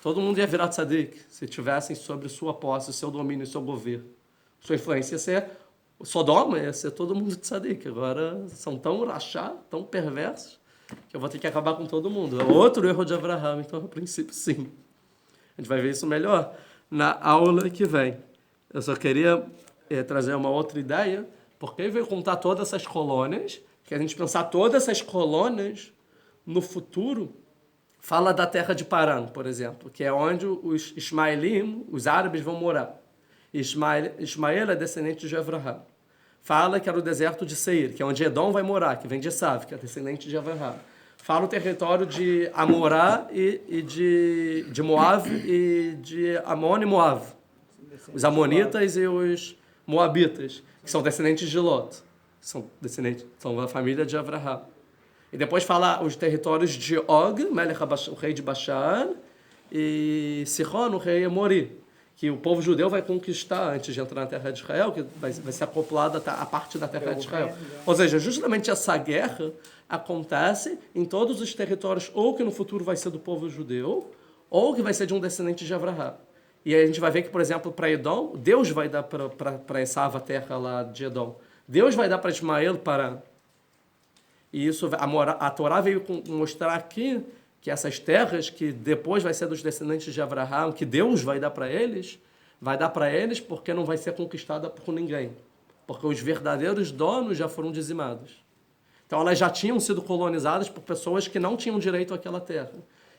S1: Todo mundo ia virar tzadik, se tivessem sobre sua posse, seu domínio, seu governo. Sua influência ia ser... Sodoma ia ser todo mundo tzadik. Agora são tão rachá, tão perversos, que eu vou ter que acabar com todo mundo. É outro erro de Abraham, então, a princípio, sim. A gente vai ver isso melhor na aula que vem. Eu só queria trazer uma outra ideia, porque ele veio contar todas essas colônias, que a gente pensar todas essas colônias no futuro, fala da terra de Paran, por exemplo, que é onde os Ismaelim, os árabes, vão morar. Ismael é descendente de Avraham. Fala que era o deserto de Seir, que é onde Edom vai morar, que vem de Esav, que é descendente de Avraham. Fala o território de Amorá e de Moav e de Amon e Moav. Os amonitas e os moabitas, que são descendentes de Lot. São da família de Avraham. E depois fala os territórios de Og, o rei de Bashan, e Sihon, o rei Emori, que o povo judeu vai conquistar antes de entrar na terra de Israel, que vai ser acoplada a parte da terra de Israel. Ou seja, justamente essa guerra acontece em todos os territórios, ou que no futuro vai ser do povo judeu, ou que vai ser de um descendente de Avraham. E aí a gente vai ver que, por exemplo, para Edom, Deus vai dar para Esav a terra lá de Edom. Deus vai dar para Ismael Paran. E isso, a Torá veio mostrar aqui que essas terras, que depois vai ser dos descendentes de Avraham, que Deus vai dar para eles porque não vai ser conquistada por ninguém. Porque os verdadeiros donos já foram dizimados. Então elas já tinham sido colonizadas por pessoas que não tinham direito àquela terra.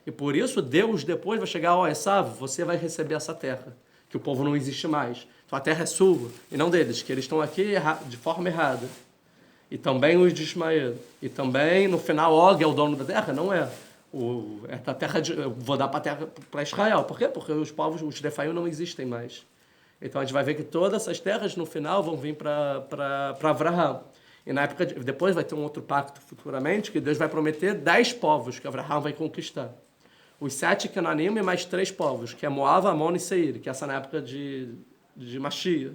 S1: E por isso Deus depois vai chegar, Esav, você vai receber essa terra, que o povo não existe mais. Então a terra é sua e não deles, que eles estão aqui de forma errada. E também os de Ismael. E também, no final, Og é o dono da terra? Não é. Essa terra eu vou dar para Israel. Por quê? Porque os povos, os Refaim, não existem mais. Então a gente vai ver que todas essas terras, no final, vão vir para Avraham. E na época, depois vai ter um outro pacto futuramente, que Deus vai prometer 10 povos que Avraham vai conquistar. Os 7 Cananim e mais 3 povos, que é Moab, Amon e Seir, que é essa na época de Mashiach.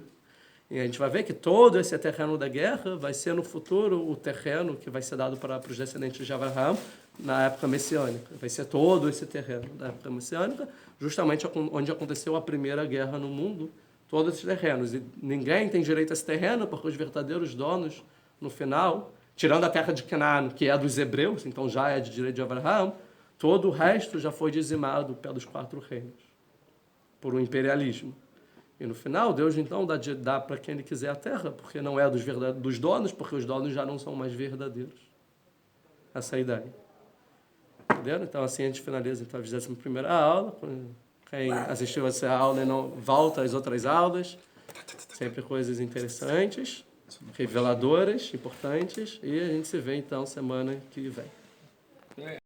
S1: E a gente vai ver que todo esse terreno da guerra vai ser no futuro o terreno que vai ser dado para os descendentes de Avraham na época messiânica. Vai ser todo esse terreno da época messiânica, justamente onde aconteceu a primeira guerra no mundo, todos esses terrenos. E ninguém tem direito a esse terreno, porque os verdadeiros donos, no final, tirando a terra de Canaã, que é dos hebreus, então já é de direito de Avraham, todo o resto já foi dizimado pelos 4 reinos, por um imperialismo. E no final, Deus então dá para quem ele quiser a terra, porque não é dos donos, porque os donos já não são mais verdadeiros. Essa é a ideia. Entendeu? Então assim a gente finaliza então, a 21ª aula. Quem assistiu essa aula e não volta às outras aulas. Sempre coisas interessantes, reveladoras, importantes. E a gente se vê então semana que vem.